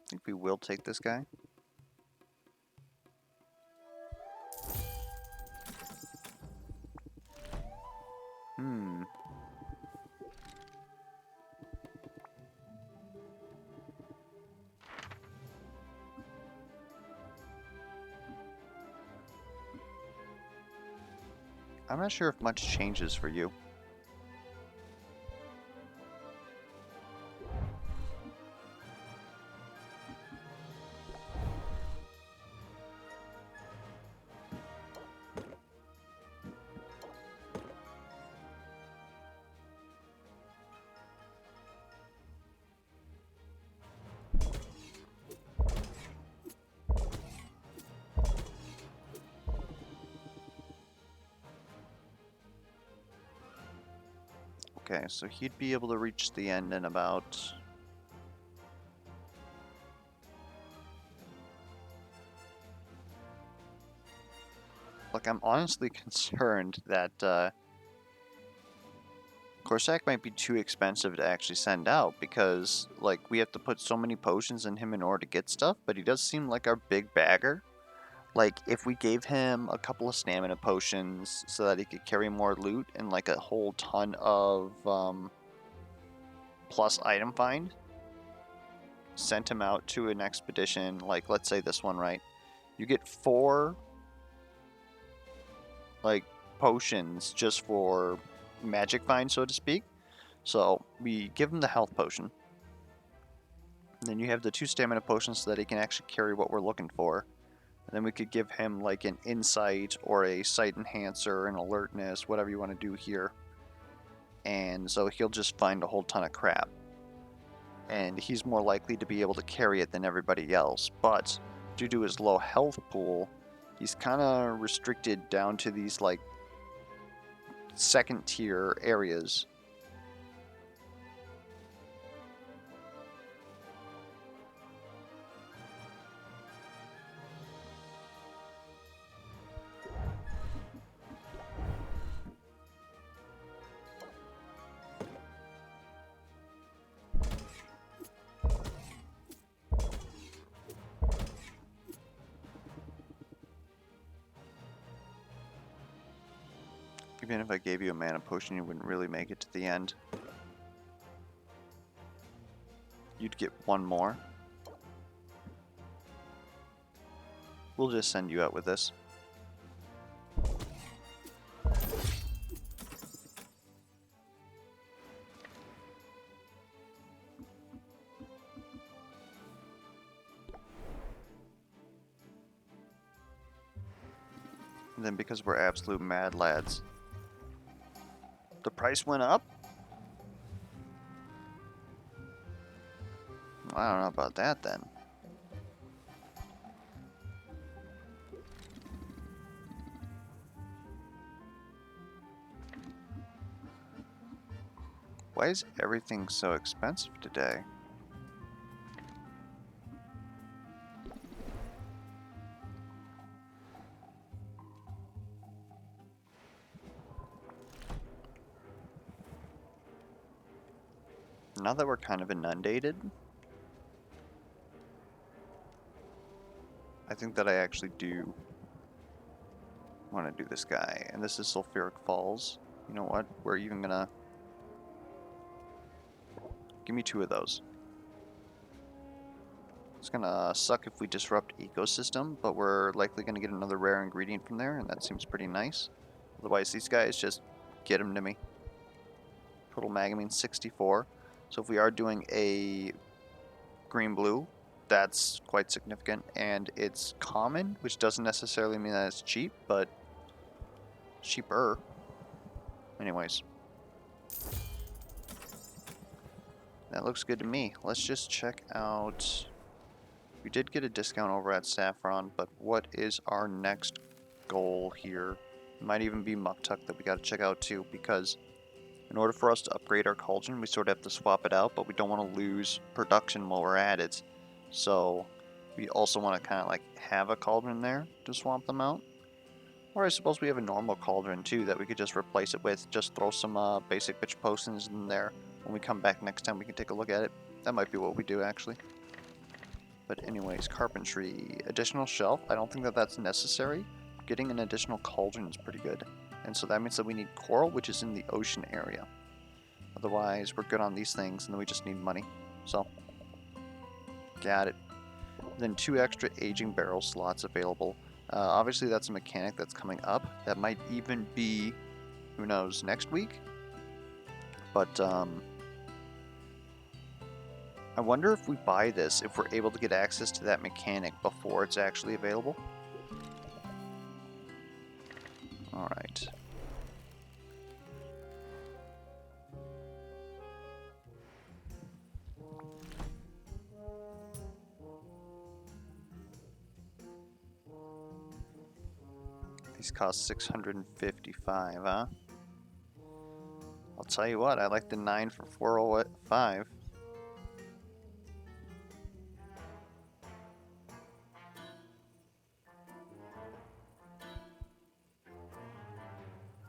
I think we will take this guy. I'm not sure if much changes for you. Okay, so he'd be able to reach the end in about... Like, I'm honestly concerned that Corsac might be too expensive to actually send out because, like, we have to put so many potions in him in order to get stuff, but he does seem like our big bagger. Like, if we gave him a couple of stamina potions so that he could carry more loot and, like, a whole ton of plus item find, sent him out to an expedition, like, let's say this one, right? You get 4, like, potions just for magic find, so to speak. So, we give him the health potion. And then you have the 2 stamina potions so that he can actually carry what we're looking for. And then we could give him like an insight or a sight enhancer, an alertness, whatever you want to do here. and so he'll just find a whole ton of crap. And he's more likely to be able to carry it than everybody else, but due to his low health pool, he's kind of restricted down to these, like, second tier areas. Even if I gave you a mana potion, you wouldn't really make it to the end. You'd get one more. We'll just send you out with this. And then because we're absolute mad lads, the price went up? I don't know about that then. Why is everything so expensive today? Now that we're kind of inundated, I think that I actually do want to do this guy. And this is Sulfuric Falls. You know what? We're even gonna... Give me 2 of those. It's gonna suck if we disrupt ecosystem, but we're likely gonna get another rare ingredient from there, and that seems pretty nice. Otherwise, these guys, just get them to me. Total magamine 64. So if we are doing a green-blue, that's quite significant, and it's common, which doesn't necessarily mean that it's cheap, but cheaper. Anyways. That looks good to me. Let's just check out... We did get a discount over at Saffron, but what is our next goal here? It might even be Muktuk that we gotta check out too, because in order for us to upgrade our cauldron, we sort of have to swap it out, but we don't want to lose production while we're at it. So we also want to kind of like have a cauldron there to swap them out. Or I suppose we have a normal cauldron too that we could just replace it with. Just throw some basic bitch potions in there. When we come back next time, we can take a look at it. That might be what we do actually. But anyways, carpentry. Additional shelf. I don't think that that's necessary. Getting an additional cauldron is pretty good. And so that means that we need coral, which is in the ocean area. Otherwise, we're good on these things, and then we just need money. So, got it. Then 2 extra aging barrel slots available. Obviously, that's a mechanic that's coming up. That might even be, who knows, next week? But, I wonder if we buy this, if we're able to get access to that mechanic before it's actually available. Alright. These cost 655, huh? I'll tell you what, I like the 9 for 405.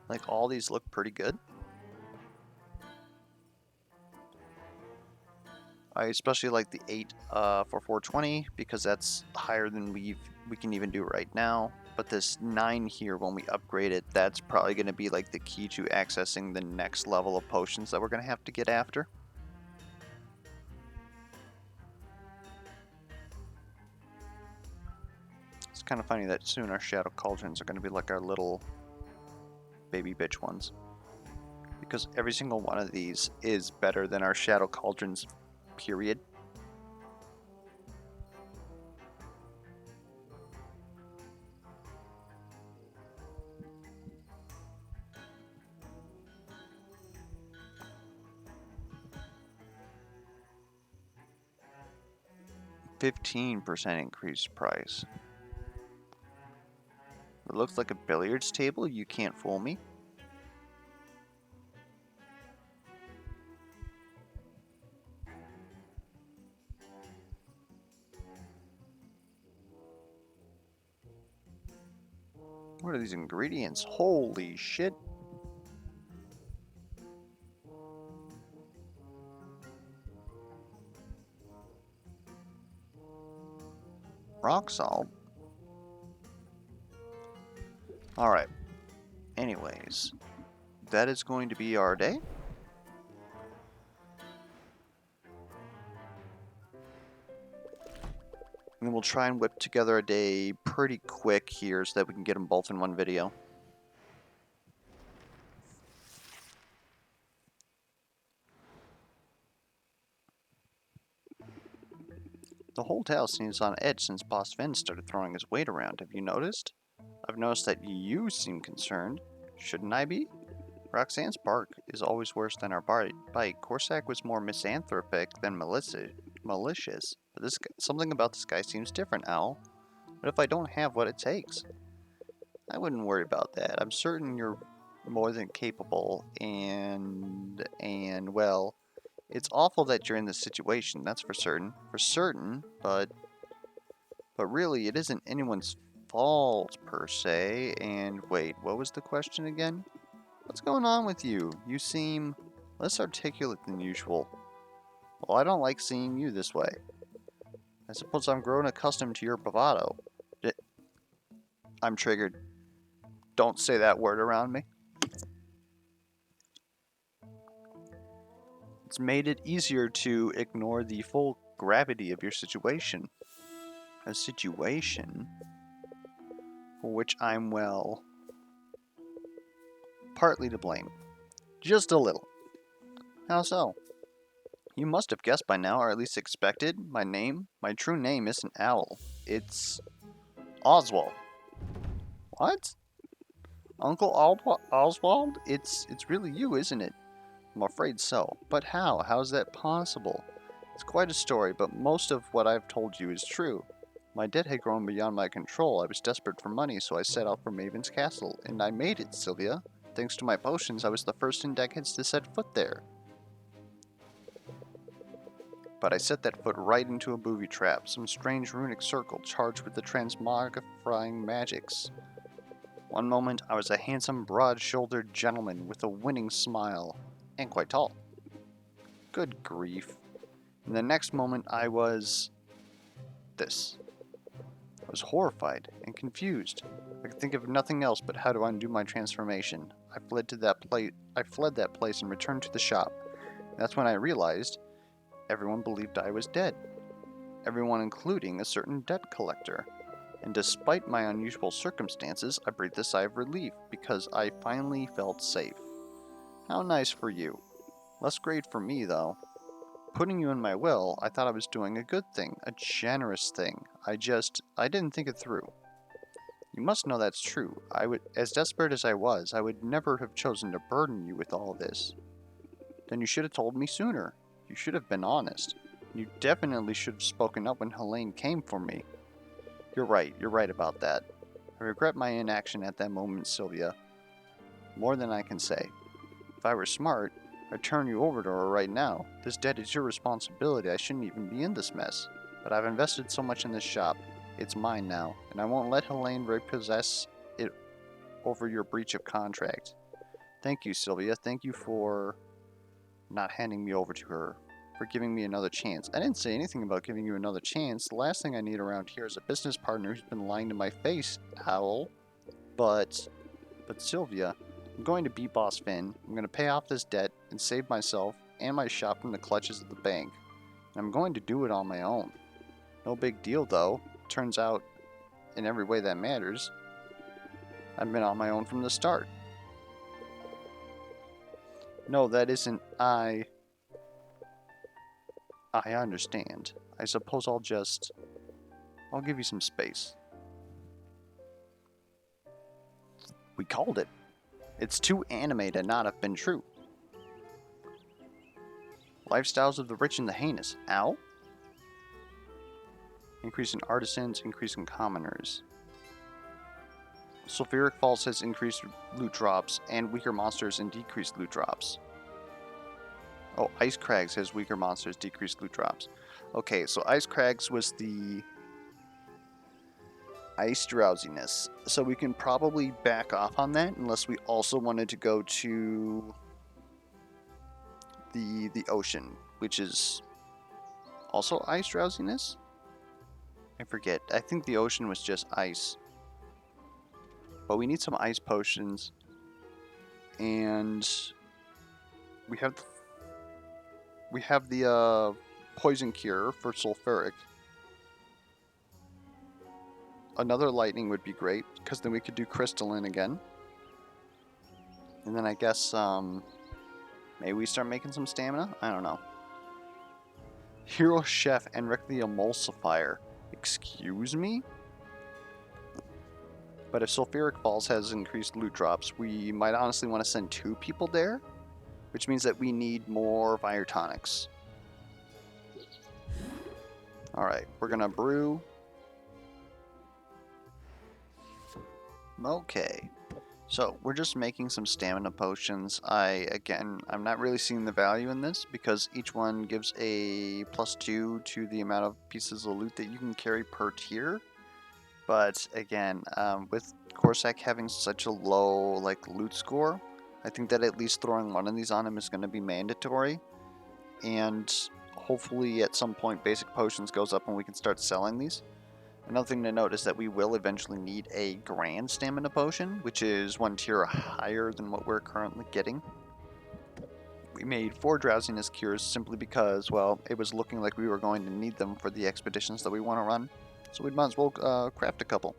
Like, all these look pretty good. I especially like the 8 for 420 because that's higher than we can even do right now. But this 9 here, when we upgrade it, that's probably going to be like the key to accessing the next level of potions that we're going to have to get after. It's kind of funny that soon our Shadow Cauldrons are going to be like our little baby bitch ones. Because every single one of these is better than our Shadow Cauldrons, period. 15% increased price. It looks like a billiards table. You can't fool me. What are these ingredients? Holy shit. Rock salt. Alright. Anyways, that is going to be our day. And then we'll try and whip together a day pretty quick here so that we can get them both in one video. The whole tale seems on edge since Boss Finn started throwing his weight around. Have you noticed? I've noticed that you seem concerned. Shouldn't I be? Roxanne's bark is always worse than our bite. Corsac was more misanthropic than malicious. But something about this guy seems different, Owl. What if I don't have what it takes? I wouldn't worry about that. I'm certain you're more than capable, and well, it's awful that you're in this situation, that's for certain. For certain, but really, it isn't anyone's fault, per se. And wait, what was the question again? What's going on with you? You seem less articulate than usual. Well, I don't like seeing you this way. I suppose I'm grown accustomed to your bravado. I'm triggered. Don't say that word around me. It's made it easier to ignore the full gravity of your situation. A situation for which I'm, well, partly to blame. Just a little. How so? You must have guessed by now, or at least expected. My true name isn't Owl. It's Oswald. What? Uncle Oswald? It's really you, isn't it? I'm afraid so. But how? How's that possible? It's quite a story, but most of what I've told you is true. My debt had grown beyond my control. I was desperate for money, so I set out for Maven's castle. And I made it, Sylvia. Thanks to my potions, I was the first in decades to set foot there. But I set that foot right into a booby trap, some strange runic circle charged with the transmogrifying magics. One moment, I was a handsome, broad-shouldered gentleman with a winning smile, and quite tall. Good grief. In the next moment, I was this. I was horrified and confused. I could think of nothing else but how to undo my transformation. I fled that place and returned to the shop. That's when I realized everyone believed I was dead. Everyone including a certain debt collector. And despite my unusual circumstances, I breathed a sigh of relief because I finally felt safe. How nice for you. Less great for me, though. Putting you in my will, I thought I was doing a good thing, a generous thing. I didn't think it through. You must know that's true. As desperate as I was, I would never have chosen to burden you with all this. Then you should have told me sooner. You should have been honest. You definitely should have spoken up when Helene came for me. You're right about that. I regret my inaction at that moment, Sylvia. More than I can say. If I were smart, I'd turn you over to her right now. This debt is your responsibility. I shouldn't even be in this mess. But I've invested so much in this shop. It's mine now, and I won't let Helene repossess it over your breach of contract. Thank you, Sylvia. Thank you for not handing me over to her. For giving me another chance. I didn't say anything about giving you another chance. The last thing I need around here is a business partner who's been lying to my face, Owl. But Sylvia, I'm going to beat Boss Finn. I'm going to pay off this debt and save myself and my shop from the clutches of the bank. And I'm going to do it on my own. No big deal, though. Turns out, in every way that matters, I've been on my own from the start. No, that isn't I understand. I suppose I'll give you some space. We called it. It's too anime to not have been true. Lifestyles of the rich and the heinous. Ow? Increase in artisans, increase in commoners. Sulfuric Falls has increased loot drops, and weaker monsters and decreased loot drops. Oh, Ice Crags has weaker monsters, decreased loot drops. Okay, so Ice Crags was the ice drowsiness. So we can probably back off on that unless we also wanted to go to the ocean, which is also ice drowsiness? I forget. I think the ocean was just ice. But we need some ice potions. And we have the poison cure for sulfuric. Another lightning would be great, because then we could do crystalline again. And then I guess maybe we start making some stamina? I don't know. Hero Chef Enric the Emulsifier. Excuse me? But if Sulfuric Falls has increased loot drops, we might honestly want to send 2 people there, which means that we need more fire tonics. Alright, we're gonna brew. Okay. So, we're just making some stamina potions. I'm not really seeing the value in this because each one gives a +2 to the amount of pieces of loot that you can carry per tier. But again, with Corsac having such a low loot score, I think that at least throwing one of these on him is going to be mandatory. And hopefully at some point basic potions goes up and we can start selling these. Another thing to note is that we will eventually need a grand stamina potion, which is 1 tier higher than what we're currently getting. We made 4 drowsiness cures simply because, well, it was looking like we were going to need them for the expeditions that we want to run. So we might as well craft a couple.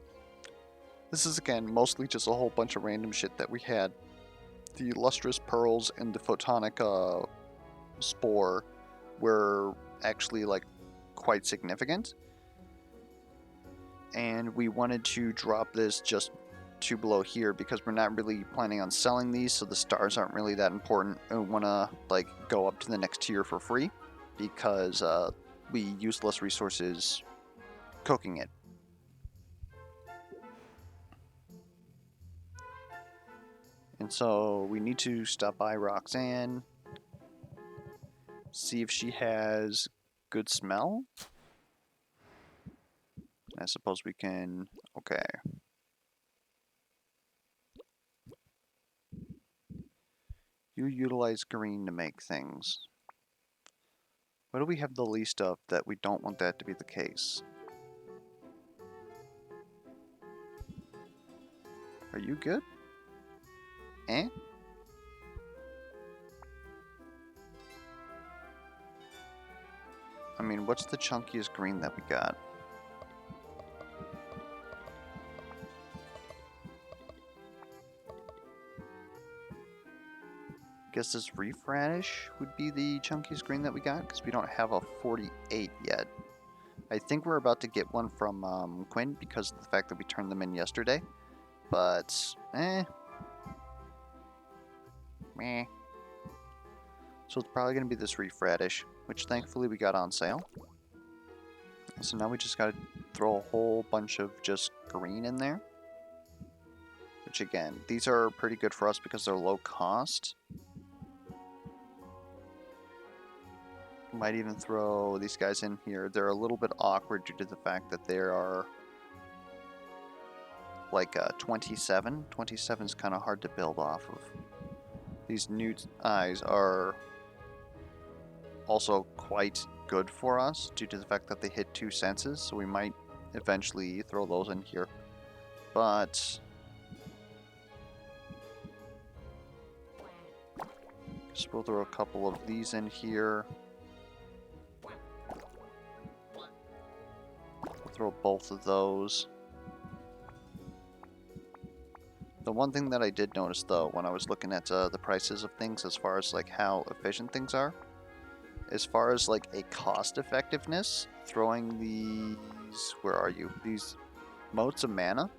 This is, again, mostly just a whole bunch of random shit that we had. The lustrous pearls and the photonic spore were actually, quite significant. And we wanted to drop this just 2 below here because we're not really planning on selling these, so the stars aren't really that important. And we want to, go up to the next tier for free because we use less resources cooking it. And so we need to stop by Roxanne, see if she has good smell. I suppose we can... Okay. You utilize green to make things. What do we have the least of that we don't want that to be the case? Are you good? Eh? I mean, what's the chunkiest green that we got? Guess this reef radish would be the chunkiest green that we got, because we don't have a 48 yet. I think we're about to get one from Quinn because of the fact that we turned them in yesterday. But, meh. So it's probably going to be this reef radish, which thankfully we got on sale. So now we just got to throw a whole bunch of just green in there. Which again, these are pretty good for us because they're low cost. Might even throw these guys in here. They're a little bit awkward due to the fact that they are 27. 27 is kind of hard to build off of. These new eyes are also quite good for us due to the fact that they hit 2 senses, so we might eventually throw those in here. But just we'll throw a couple of these in here. We'll throw both of those. The one thing that I did notice though when I was looking at the prices of things as far as how efficient things are, as far as a cost effectiveness, throwing these, where are you? These motes of mana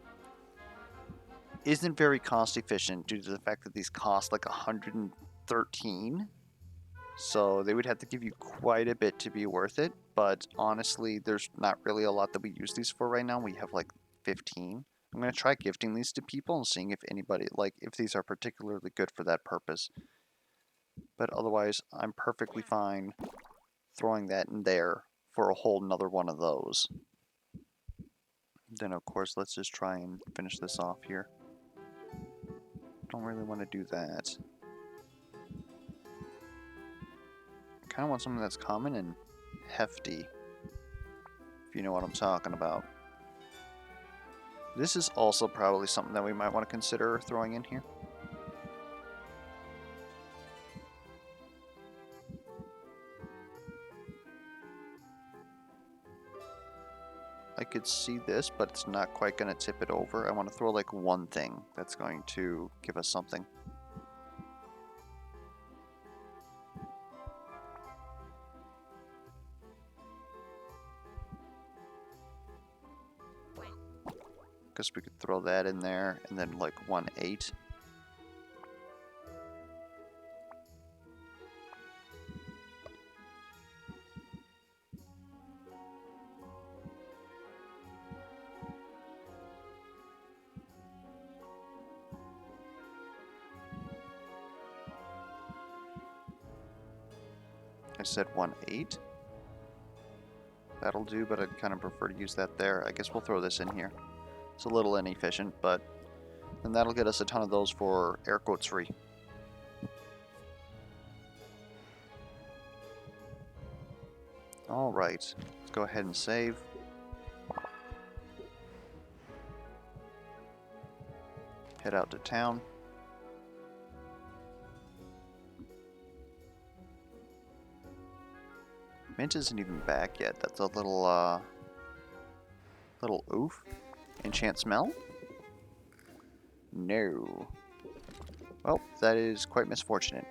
isn't very cost efficient due to the fact that these cost 113. So they would have to give you quite a bit to be worth it, but honestly, there's not really a lot that we use these for right now. We have like 15. I'm going to try gifting these to people and seeing if anybody, like, if these are particularly good for that purpose. But otherwise, I'm perfectly fine throwing that in there for a whole nother one of those. Then, of course, let's just try and finish this off here. Don't really want to do that. Kind of want something that's common and hefty, if you know what I'm talking about. This is also probably something that we might want to consider throwing in here. I could see this, but it's not quite going to tip it over. I want to throw like one thing that's going to give us something. Guess we could throw that in there, and then like 1/8. I said 1/8. That'll do, but I'd kind of prefer to use that there. I guess we'll throw this in here. It's a little inefficient, but then that'll get us a ton of those for air quotes free. Alright, let's go ahead and save. Head out to town. Mint isn't even back yet. That's a little oof. Enchant smell? No. Well, that is quite misfortunate.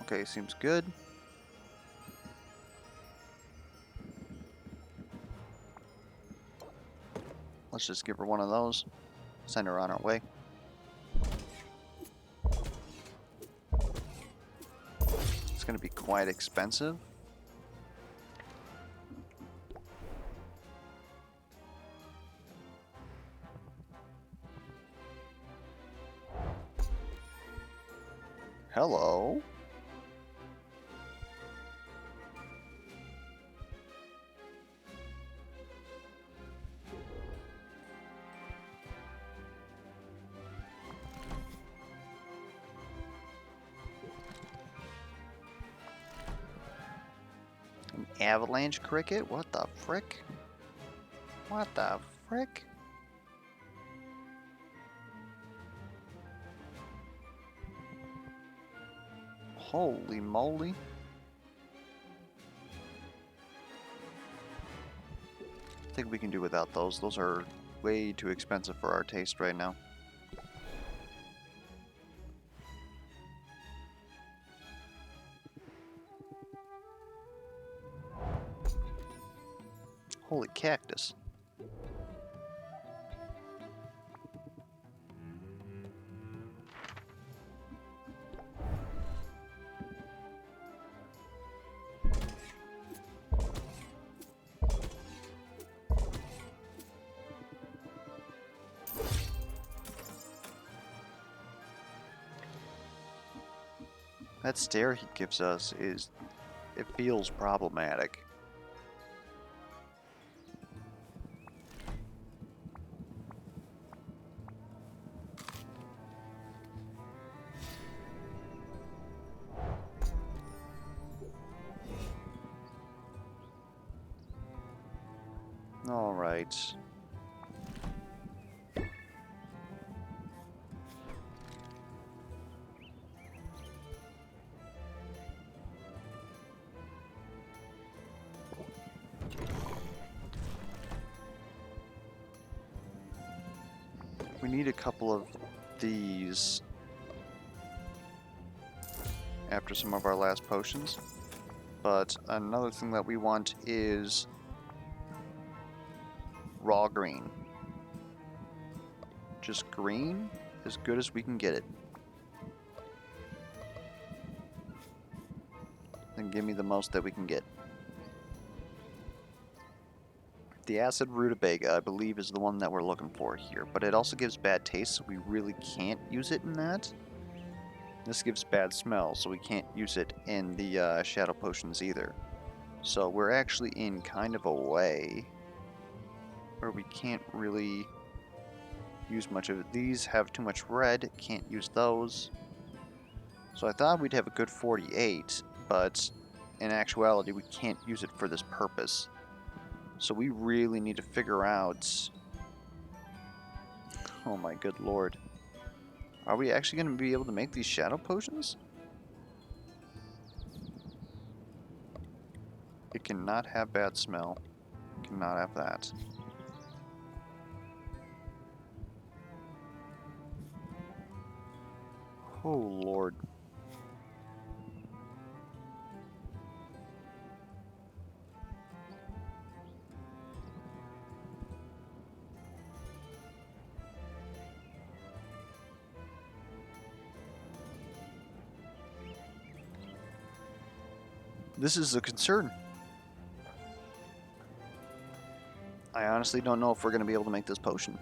Okay, seems good. Let's just give her one of those. Send her on her way. It's going to be quite expensive. Hello. An avalanche cricket? What the frick? What the frick? Holy moly. I think we can do without those. Those are way too expensive for our taste right now. Holy cactus. That stare he gives us is, it feels problematic. Alright. We need a couple of these after some of our last potions. But another thing that we want is raw green. Just green, as good as we can get it. And give me the most that we can get. The acid rutabaga, I believe, is the one that we're looking for here, but it also gives bad taste, so we really can't use it in that. This gives bad smell, so we can't use it in the shadow potions either. So we're actually in kind of a way where we can't really use much of it. These have too much red, can't use those. So I thought we'd have a good 48, but in actuality we can't use it for this purpose. So we really need to figure out... Oh my good lord. Are we actually going to be able to make these shadow potions? It cannot have bad smell. Cannot have that. Oh lord. This is a concern. I honestly don't know if we're going to be able to make this potion.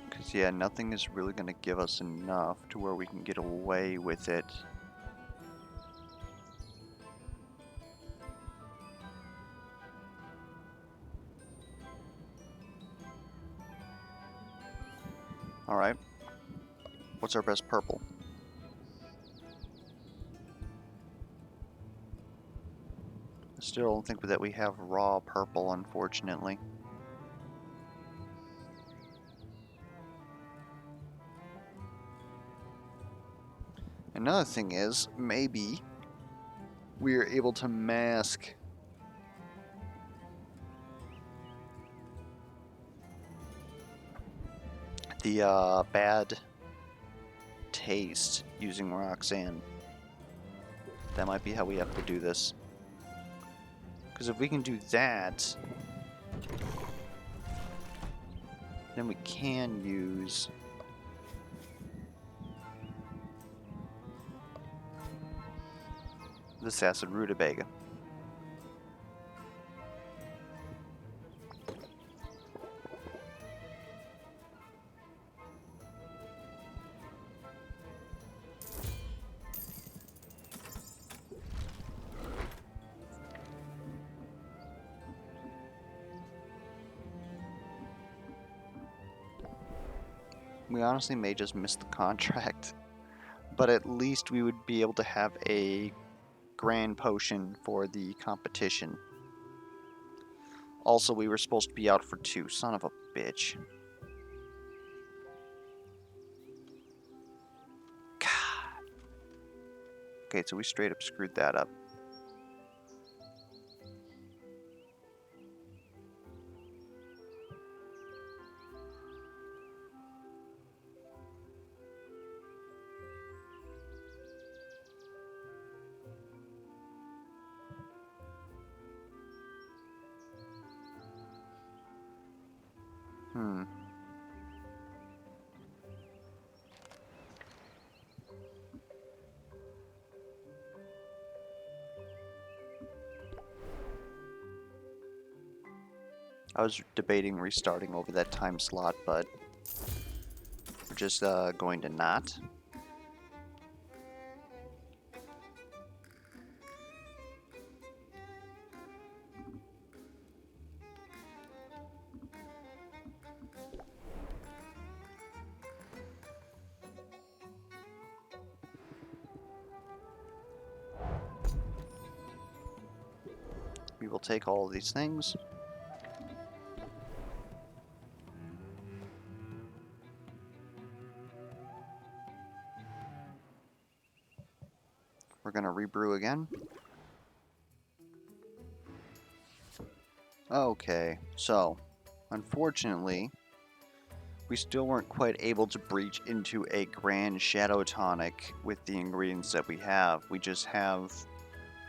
Because, yeah, nothing is really going to give us enough to where we can get away with it. Alright. What's our best purple? I still don't think that we have raw purple, unfortunately. Another thing is, maybe we are able to mask the bad taste using Roxanne. That might be how we have to do this. Because if we can do that, then we can use this acid rutabaga. We honestly may just miss the contract, but at least we would be able to have a grand potion for the competition. Also, we were supposed to be out for 2. Son of a bitch. God. Okay, so we straight up screwed that up. I was debating restarting over that time slot, but we're just going to not. We will take all of these things. We're going to rebrew again. Okay, so unfortunately, we still weren't quite able to breach into a grand shadow tonic with the ingredients that we have. We just have,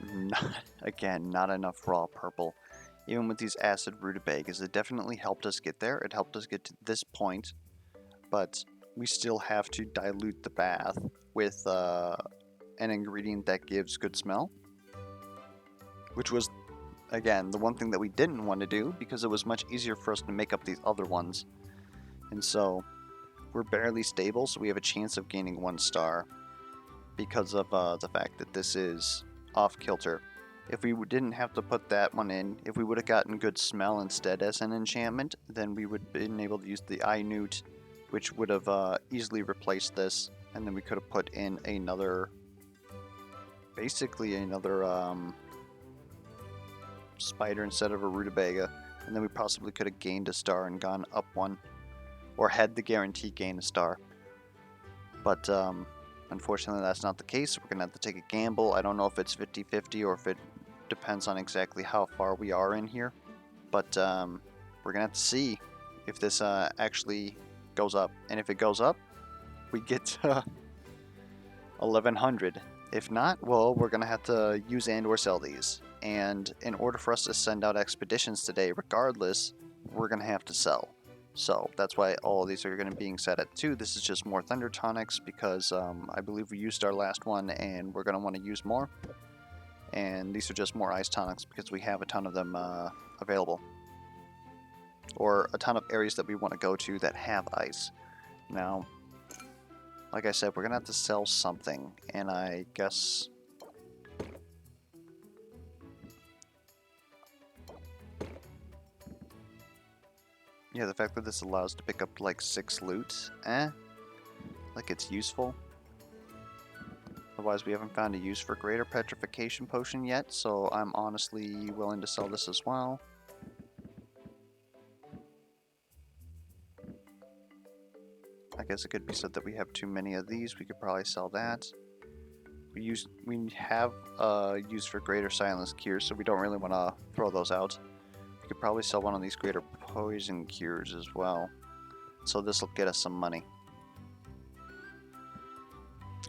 not enough raw purple. Even with these acid rutabagas, it definitely helped us get there. It helped us get to this point, but we still have to dilute the bath with an ingredient that gives good smell, which was, again, the one thing that we didn't want to do because it was much easier for us to make up these other ones. And so we're barely stable, so we have a chance of gaining 1 star because of the fact that this is off kilter. If we didn't have to put that one in, if we would have gotten good smell instead as an enchantment, then we would have been able to use the eye newt, which would have easily replaced this, and then we could have put in another, basically another spider instead of a rutabaga, and then we possibly could have gained a star and gone up 1, or had the guarantee gain a star. But unfortunately that's not the case. We're gonna have to take a gamble. I don't know if it's 50-50 or if it depends on exactly how far we are in here, but we're gonna have to see if this actually goes up, and if it goes up, we get to 1100. If not, well, we're gonna have to use and or sell these, and in order for us to send out expeditions today regardless, we're gonna have to sell. So that's why all of these are going to be set at 2. This is just more thunder tonics because I believe we used our last one and we're going to want to use more. And these are just more ice tonics because we have a ton of them available. Or a ton of areas that we want to go to that have ice. Now, like I said, we're going to have to sell something, and I guess... yeah, the fact that this allows to pick up like 6 loot, like it's useful. Otherwise, we haven't found a use for greater petrification potion yet, so I'm honestly willing to sell this as well. I guess it could be said that we have too many of these. We could probably sell that. We have use for greater silence cures, so we don't really want to throw those out. We could probably sell one of these greater poison cures as well. So this will get us some money.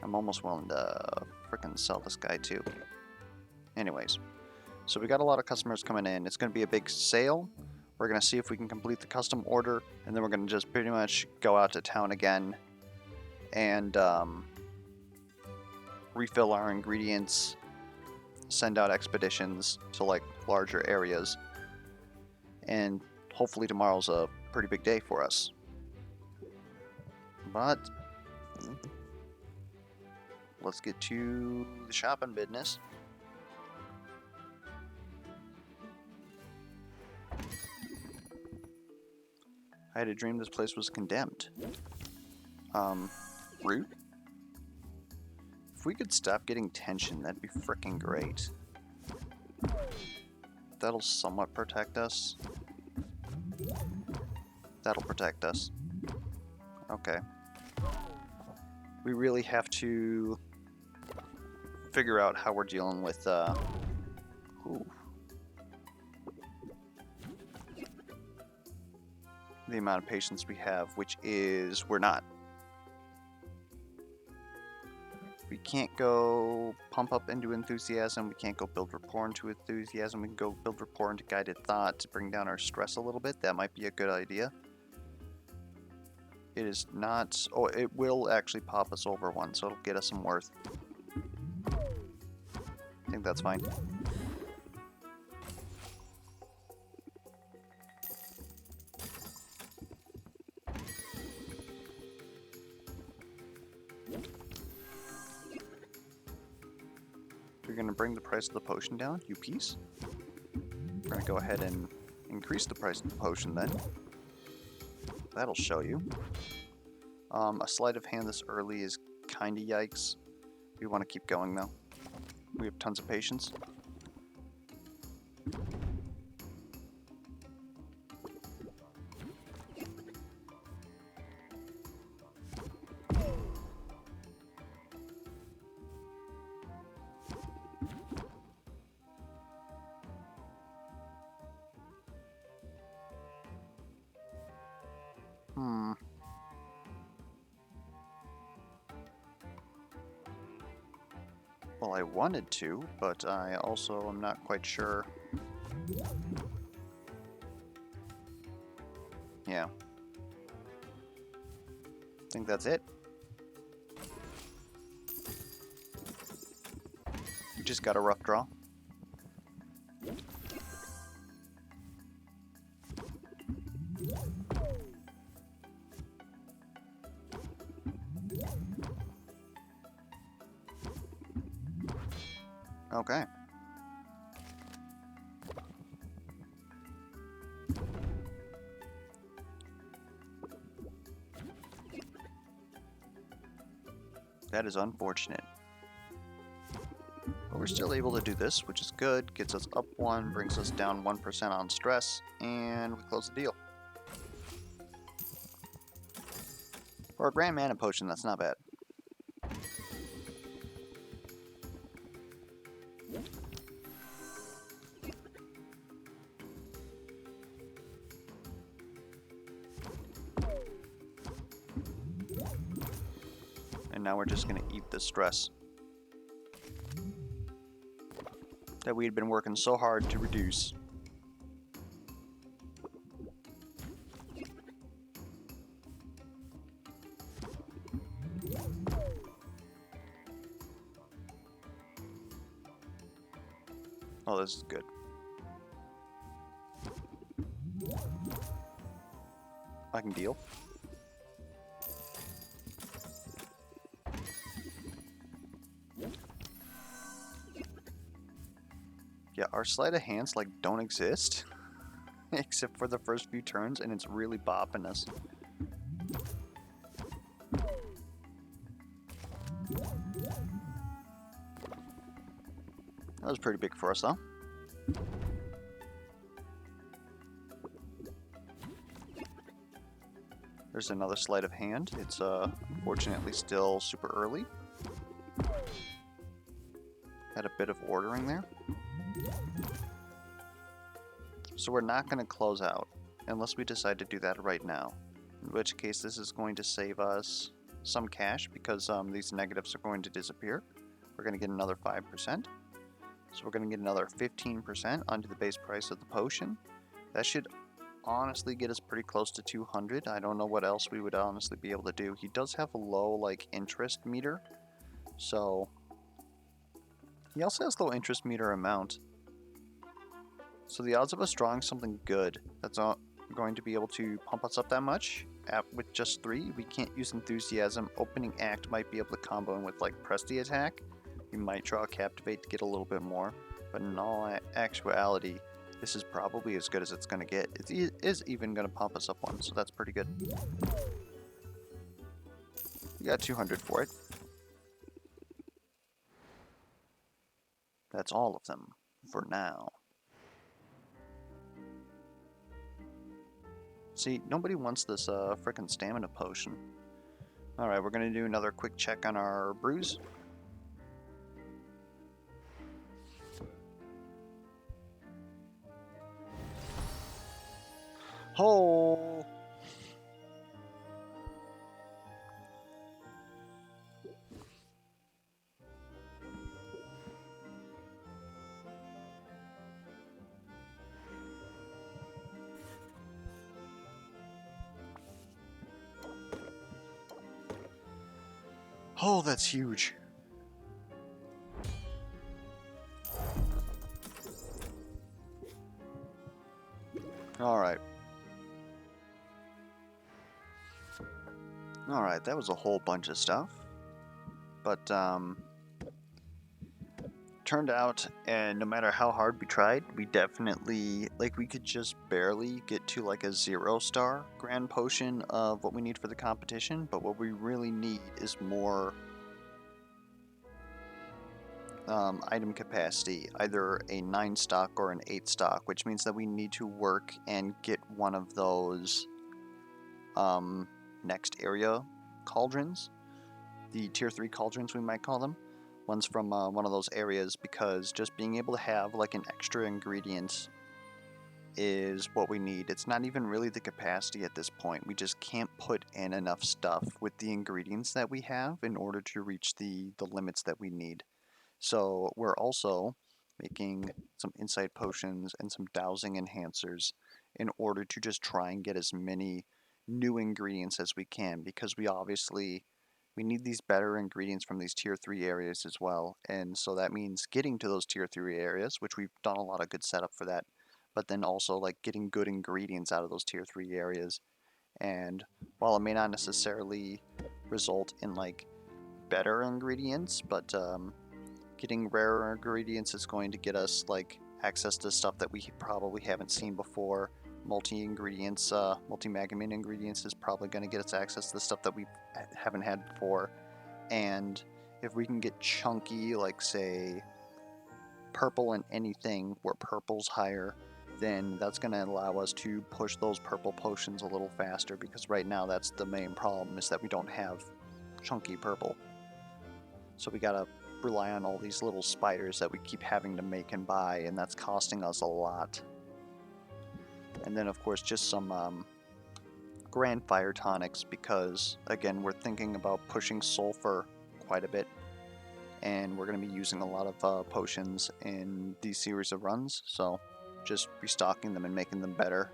I'm almost willing to frickin' sell this guy too. Anyways, so we got a lot of customers coming in. It's going to be a big sale. We're going to see if we can complete the custom order, and then we're going to just pretty much go out to town again and refill our ingredients, send out expeditions to like larger areas, and hopefully tomorrow's a pretty big day for us. But let's get to the shopping business. I had a dream this place was condemned. Rude? If we could stop getting tension, that'd be frickin' great. That'll somewhat protect us. That'll protect us. Okay. We really have to figure out how we're dealing with, ooh. The amount of patience we have, which is, we're not. We can't go pump up into enthusiasm. We can't go build rapport into enthusiasm. We can go build rapport into guided thought to bring down our stress a little bit. That might be a good idea. It is not... oh, it will actually pop us over 1, so it'll get us some worth. I think that's fine. We're going to bring the price of the potion down, you piece. We're going to go ahead and increase the price of the potion then. That'll show you. A sleight of hand this early is kinda yikes. We want to keep going though. We have tons of patience. Well, I wanted to, but I also am not quite sure. Yeah. I think that's it. You just got a rough draw. Okay. That is unfortunate. But we're still able to do this, which is good. Gets us up 1, brings us down 1% on stress, and we close the deal. For a Grand Mana Potion, that's not bad. And now we're just going to eat the stress that we had been working so hard to reduce. Oh, this is good. I can deal. Yeah, our sleight of hands like don't exist except for the first few turns, and it's really bopping us. That was pretty big for us though. There's another sleight of hand. It's unfortunately still super early. Had a bit of ordering there. So we're not going to close out unless we decide to do that right now. In which case this is going to save us some cash because these negatives are going to disappear. We're going to get another 5%. So we're going to get another 15% onto the base price of the potion. That should honestly get us pretty close to 200. I don't know what else we would honestly be able to do. He does have a low like interest meter. So he also has low interest meter amount. So the odds of us drawing something good that's not going to be able to pump us up that much with just 3, we can't use enthusiasm. Opening act might be able to combo in with like press the attack. We might draw a captivate to get a little bit more, but in all actuality, this is probably as good as it's going to get. It is even going to pump us up 1, so that's pretty good. We got 200 for it. That's all of them for now. See, nobody wants this frickin' stamina potion. Alright, we're going to do another quick check on our brews. Oh! Oh, that's huge. Alright. Alright, that was a whole bunch of stuff. But, turned out, and no matter how hard we tried, we definitely, like, we could just barely get to like a 0-star grand potion of what we need for the competition, but what we really need is more item capacity, either a 9 stock or an 8 stock, which means that we need to work and get one of those next area cauldrons, the tier 3 cauldrons we might call them, ones from one of those areas, because just being able to have like an extra ingredient is what we need. It's not even really the capacity at this point. We just can't put in enough stuff with the ingredients that we have in order to reach the limits that we need. So we're also making some insight potions and some dowsing enhancers in order to just try and get as many new ingredients as we can, because we need these better ingredients from these tier 3 areas as well. And so that means getting to those tier 3 areas, which we've done a lot of good setup for that, but then also like getting good ingredients out of those tier 3 areas. And while it may not necessarily result in like better ingredients, but getting rarer ingredients is going to get us like access to stuff that we probably haven't seen before. Multi-ingredients, multi-magamine ingredients is probably going to get us access to the stuff that we haven't had before. And if we can get chunky, like say purple in anything where purple's higher, then that's going to allow us to push those purple potions a little faster, because right now that's the main problem, is that we don't have chunky purple. So we gotta rely on all these little spiders that we keep having to make and buy, and that's costing us a lot. And then of course just some grand fire tonics, because again we're thinking about pushing sulfur quite a bit, and we're going to be using a lot of potions in these series of runs, so just restocking them and making them better.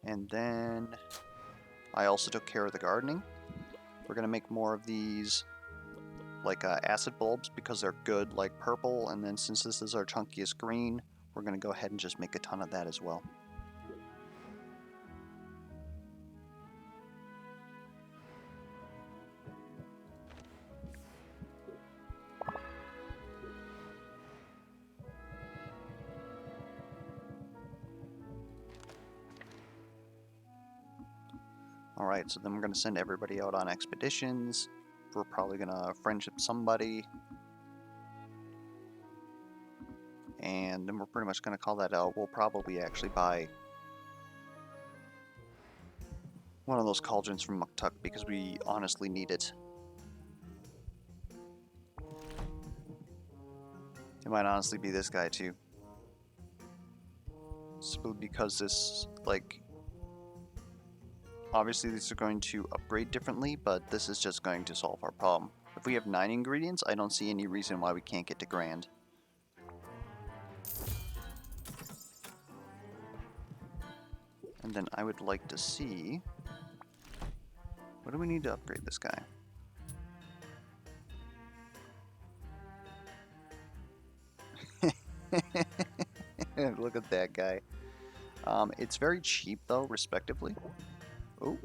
And then I also took care of the gardening. We're going to make more of these like acid bulbs, because they're good like purple, and then since this is our chunkiest green, we're going to go ahead and just make a ton of that as well. Alright, so then we're going to send everybody out on expeditions. We're probably going to friendship somebody. And then we're pretty much going to call that out. We'll probably actually buy one of those cauldrons from Muktuk, because we honestly need it. It might honestly be this guy too. Simply because this, like, obviously these are going to upgrade differently, but this is just going to solve our problem. If we have 9 ingredients, I don't see any reason why we can't get to grand. And then I would like to see, what do we need to upgrade this guy? Look at that guy. It's very cheap though, respectively. Oh,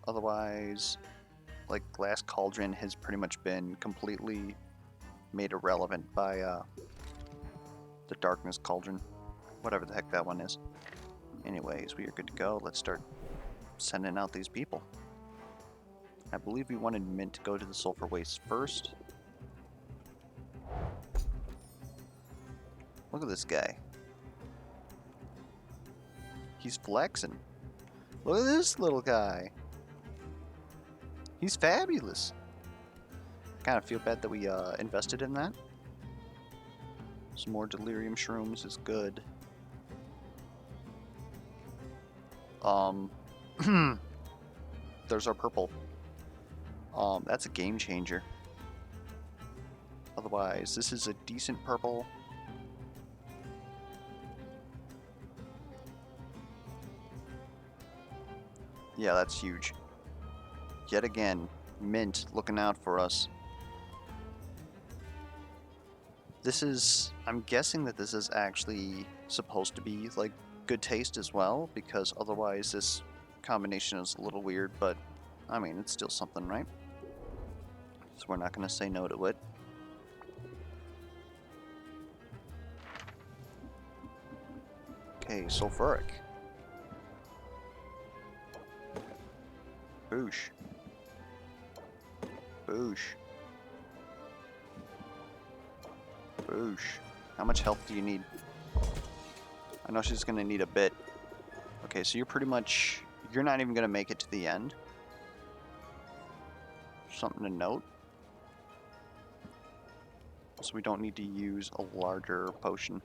otherwise, like, Glass Cauldron has pretty much been completely made irrelevant by the Darkness Cauldron, whatever the heck that one is. Anyways, we are good to go. Let's start sending out these people. I believe we wanted Mint to go to the Sulfur Waste first. Look at this guy. He's flexing. Look at this little guy. He's fabulous. Kind of feel bad that we invested in that. Some more delirium shrooms is good. There's our purple. That's a game changer. Otherwise, this is a decent purple. Yeah, that's huge. Yet again, Mint looking out for us. This is, I'm guessing that this is actually supposed to be like good taste as well, because otherwise this combination is a little weird, but I mean, it's still something, right? So we're not going to say no to it. Okay, sulfuric. Boosh. Boosh. Boosh. How much health do you need? I know she's going to need a bit. Okay, so you're pretty much... You're not even going to make it to the end. Something to note. So we don't need to use a larger potion.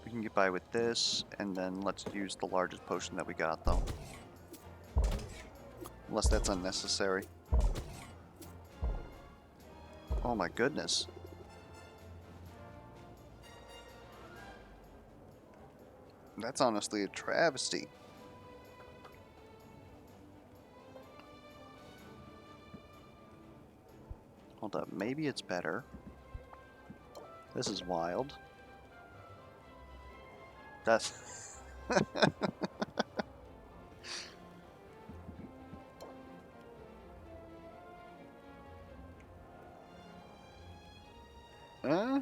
We can get by with this, and then let's use the largest potion that we got, though. Unless that's unnecessary. Oh my goodness. That's honestly a travesty. Hold up, maybe it's better. This is wild. That's... uh?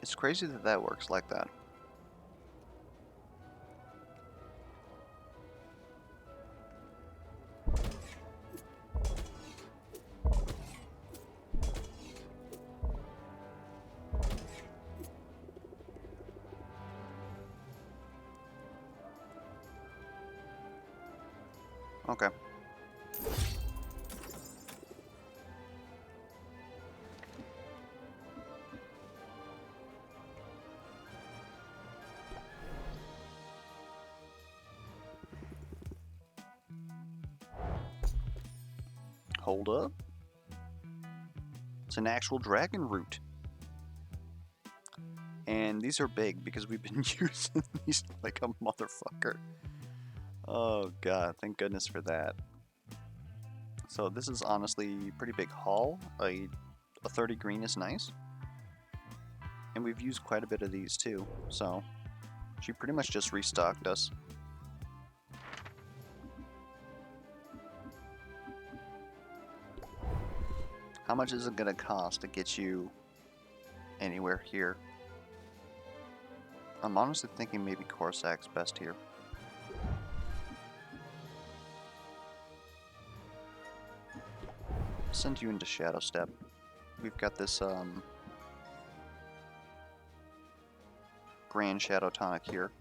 It's crazy that that works like that. Okay. Hold up. It's an actual dragon root. And these are big because we've been using these like a motherfucker. Oh god, thank goodness for that. So this is honestly a pretty big haul. A 30 green is nice. And we've used quite a bit of these too, so she pretty much just restocked us. How much is it gonna cost to get you anywhere here? I'm honestly thinking maybe Corsac's best here. Send you into Shadow Step. We've got this Grand Shadow Tonic here,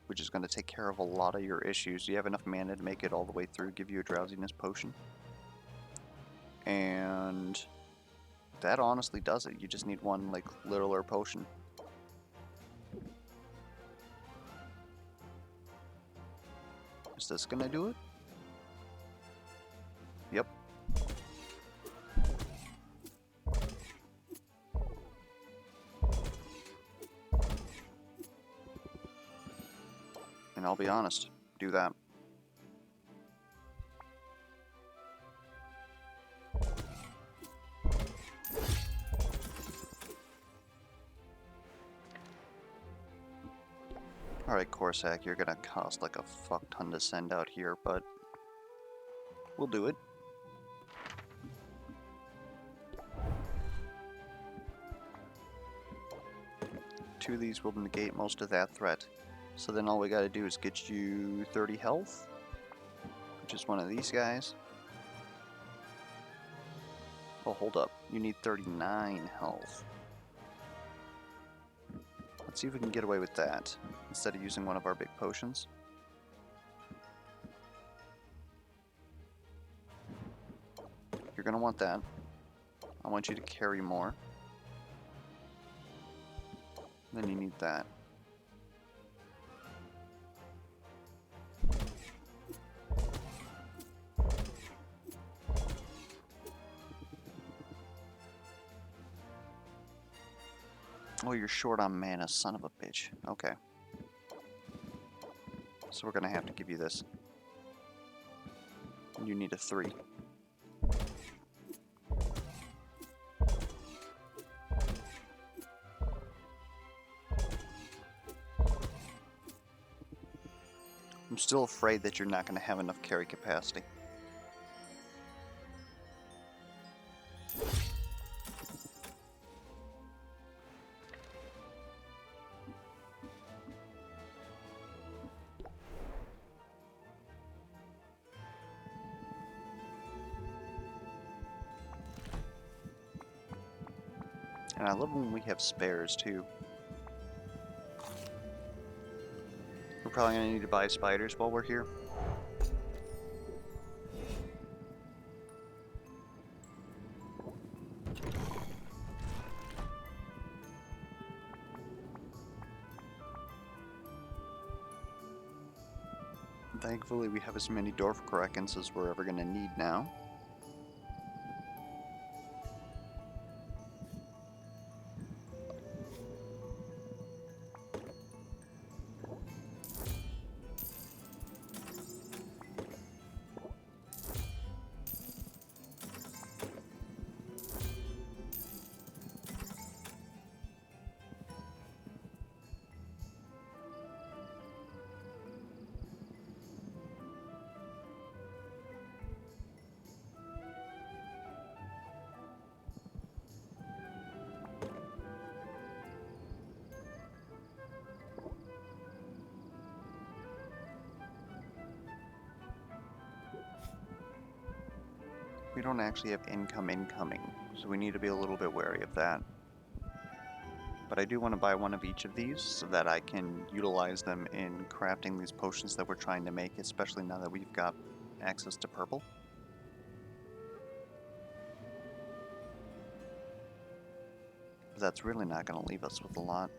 which is going to take care of a lot of your issues. You have enough mana to make it all the way through, give you a drowsiness potion. And that honestly does it. You just need one like littler potion. Is this gonna do it? Yep. And I'll be honest, do that. Alright, Corsac, you're gonna cost like a fuck ton to send out here, but we'll do it. Two of these will negate most of that threat. So then all we gotta do is get you 30 health, which is one of these guys. Oh, hold up. You need 39 health. Let's see if we can get away with that, instead of using one of our big potions. You're gonna want that. I want you to carry more. Then you need that. Oh, you're short on mana, son of a bitch. Okay. So we're gonna have to give you this. You need a 3. I'm still afraid that you're not going to have enough carry capacity. And I love when we have spares too. We're probably going to need to buy spiders while we're here. Thankfully, we have as many dwarf krakens as we're ever going to need now. We don't actually have income incoming, so we need to be a little bit wary of that. But I do want to buy one of each of these so that I can utilize them in crafting these potions that we're trying to make, especially now that we've got access to purple. But that's really not going to leave us with a lot.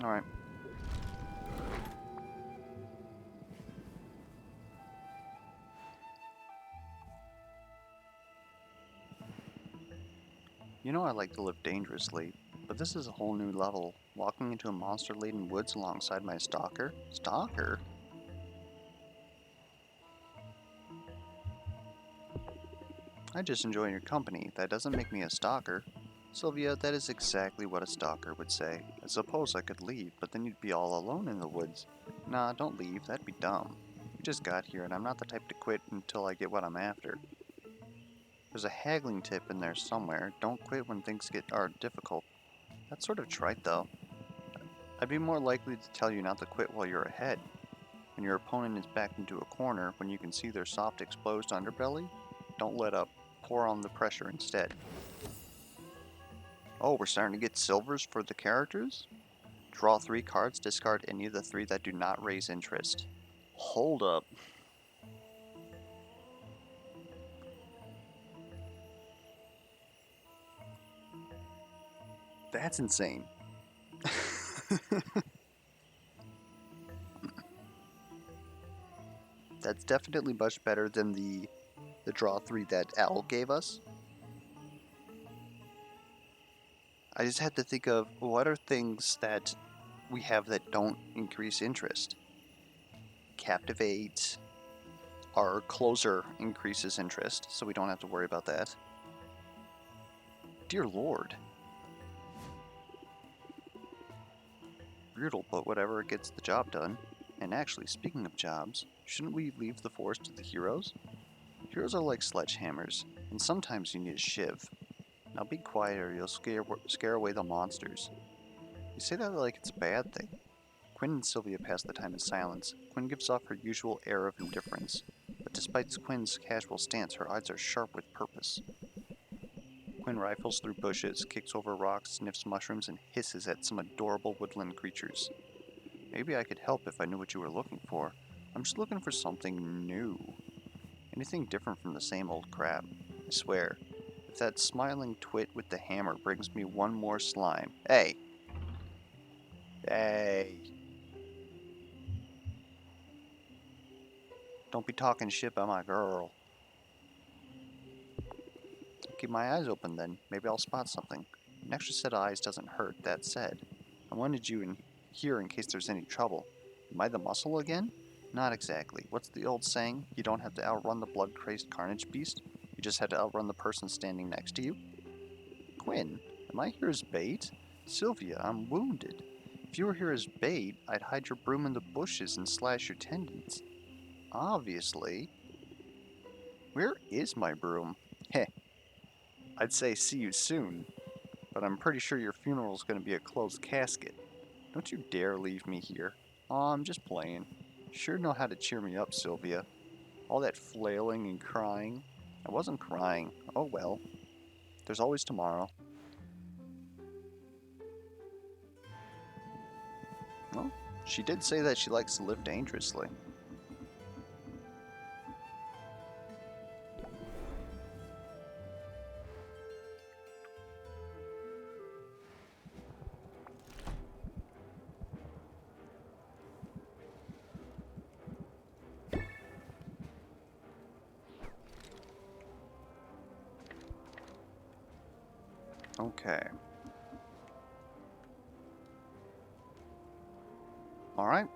Alright. You know I like to live dangerously, but this is a whole new level. Walking into a monster-laden woods alongside my stalker? Stalker? I just enjoy your company. That doesn't make me a stalker. Sylvia, that is exactly what a stalker would say. I suppose I could leave, but then you'd be all alone in the woods. Nah, don't leave. That'd be dumb. We just got here, and I'm not the type to quit until I get what I'm after. There's a haggling tip in there somewhere. Don't quit when things are difficult. That's sort of trite, though. I'd be more likely to tell you not to quit while you're ahead. When your opponent is backed into a corner, when you can see their soft exposed underbelly, don't let up. Pour on the pressure instead. Oh, we're starting to get silvers for the characters? Draw 3 cards, discard any of the 3 that do not raise interest. Hold up. That's insane. That's definitely much better than the draw 3 that Al gave us. I just had to think of what are things that we have that don't increase interest. Captivate. Our closer increases interest, so we don't have to worry about that. Dear Lord. Brutal, but whatever, it gets the job done. And actually, speaking of jobs, shouldn't we leave the forest to the heroes? Heroes are like sledgehammers, and sometimes you need a shiv. Now be quiet or you'll scare away the monsters. You say that like it's a bad thing. Quinn and Sylvia pass the time in silence. Quinn gives off her usual air of indifference, but despite Quinn's casual stance, her eyes are sharp with purpose. Quinn rifles through bushes, kicks over rocks, sniffs mushrooms, and hisses at some adorable woodland creatures. Maybe I could help if I knew what you were looking for. I'm just looking for something new. Anything different from the same old crap. I swear, if that smiling twit with the hammer brings me one more slime. Hey! Hey! Don't be talking shit about my girl. Keep my eyes open then. Maybe I'll spot something. An extra set of eyes doesn't hurt, that said. I wanted you in here in case there's any trouble. Am I the muscle again? Not exactly. What's the old saying? You don't have to outrun the blood-crazed carnage beast. You just have to outrun the person standing next to you. Quinn, am I here as bait? Sylvia, I'm wounded. If you were here as bait, I'd hide your broom in the bushes and slash your tendons. Obviously. Where is my broom? Heh. I'd say see you soon, but I'm pretty sure your funeral's gonna be a closed casket. Don't you dare leave me here. Aw, I'm just playing. You sure know how to cheer me up, Sylvia. All that flailing and crying. I wasn't crying. Oh well. There's always tomorrow. Well, she did say that she likes to live dangerously. Okay. Alright.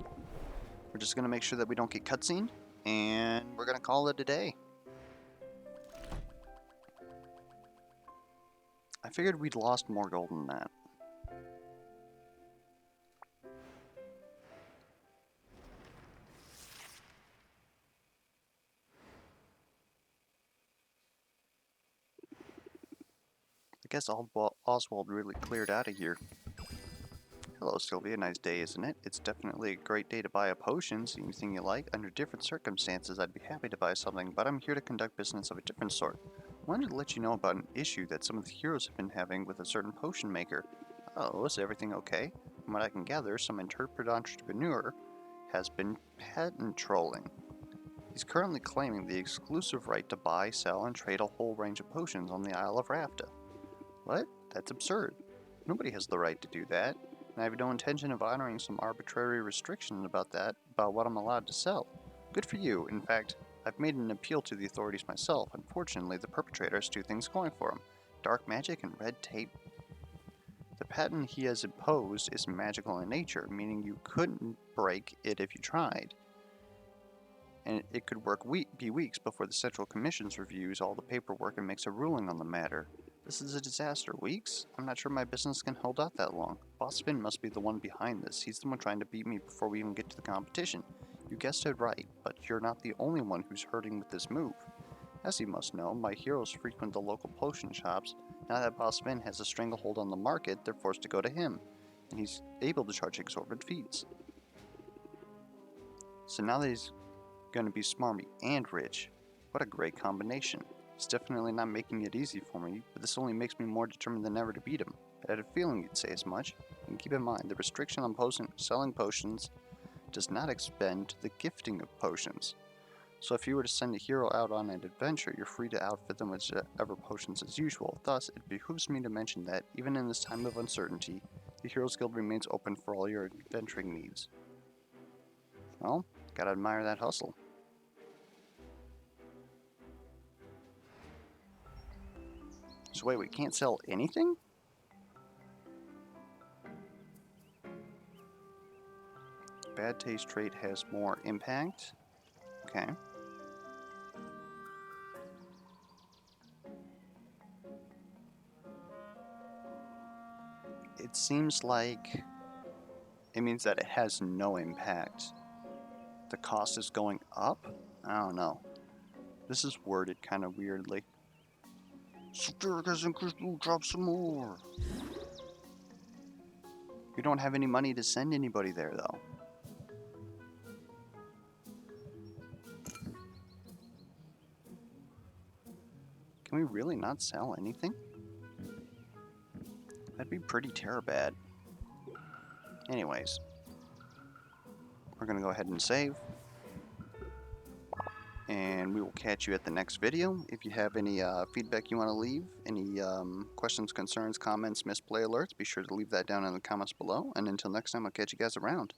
We're just gonna make sure that we don't get cutscene, and we're gonna call it a day. I figured we'd lost more gold than that. I guess Oswald really cleared out of here. Hello, Sylvia. Nice day, isn't it? It's definitely a great day to buy a potion. See anything you like? Under different circumstances, I'd be happy to buy something, but I'm here to conduct business of a different sort. I wanted to let you know about an issue that some of the heroes have been having with a certain potion maker. Oh, is everything okay? From what I can gather, some intrepid entrepreneur has been patent trolling. He's currently claiming the exclusive right to buy, sell, and trade a whole range of potions on the Isle of Rafta. What? That's absurd. Nobody has the right to do that, and I have no intention of honoring some arbitrary restriction about what I'm allowed to sell. Good for you. In fact, I've made an appeal to the authorities myself. Unfortunately, the perpetrator has two things going for him: dark magic and red tape. The patent he has imposed is magical in nature, meaning you couldn't break it if you tried. And it could be weeks before the Central Commission reviews all the paperwork and makes a ruling on the matter. This is a disaster. Weeks? I'm not sure my business can hold out that long. Boss Finn must be the one behind this. He's the one trying to beat me before we even get to the competition. You guessed it right, but you're not the only one who's hurting with this move. As you must know, my heroes frequent the local potion shops. Now that Boss Finn has a stranglehold on the market, they're forced to go to him, and he's able to charge exorbitant fees. So now that he's going to be smarmy and rich, what a great combination. It's definitely not making it easy for me, but this only makes me more determined than ever to beat him. I had a feeling you'd say as much. And keep in mind, the restriction on selling potions does not extend to the gifting of potions. So if you were to send a hero out on an adventure, you're free to outfit them with whatever potions as usual. Thus, it behooves me to mention that, even in this time of uncertainty, the Heroes Guild remains open for all your adventuring needs. Well, gotta admire that hustle. So wait, we can't sell anything? Bad taste trait has more impact. Okay. It seems like it means that it has no impact. The cost is going up? I don't know. This is worded kind of weirdly. Sturgis and Crystal, drop some more. We don't have any money to send anybody there, though. Can we really not sell anything? That'd be pretty bad. Anyways, we're gonna go ahead and save, and we will catch you at the next video. If you have any feedback you want to leave, any questions, concerns, comments, misplay alerts, be sure to leave that down in the comments below. And until next time, I'll catch you guys around.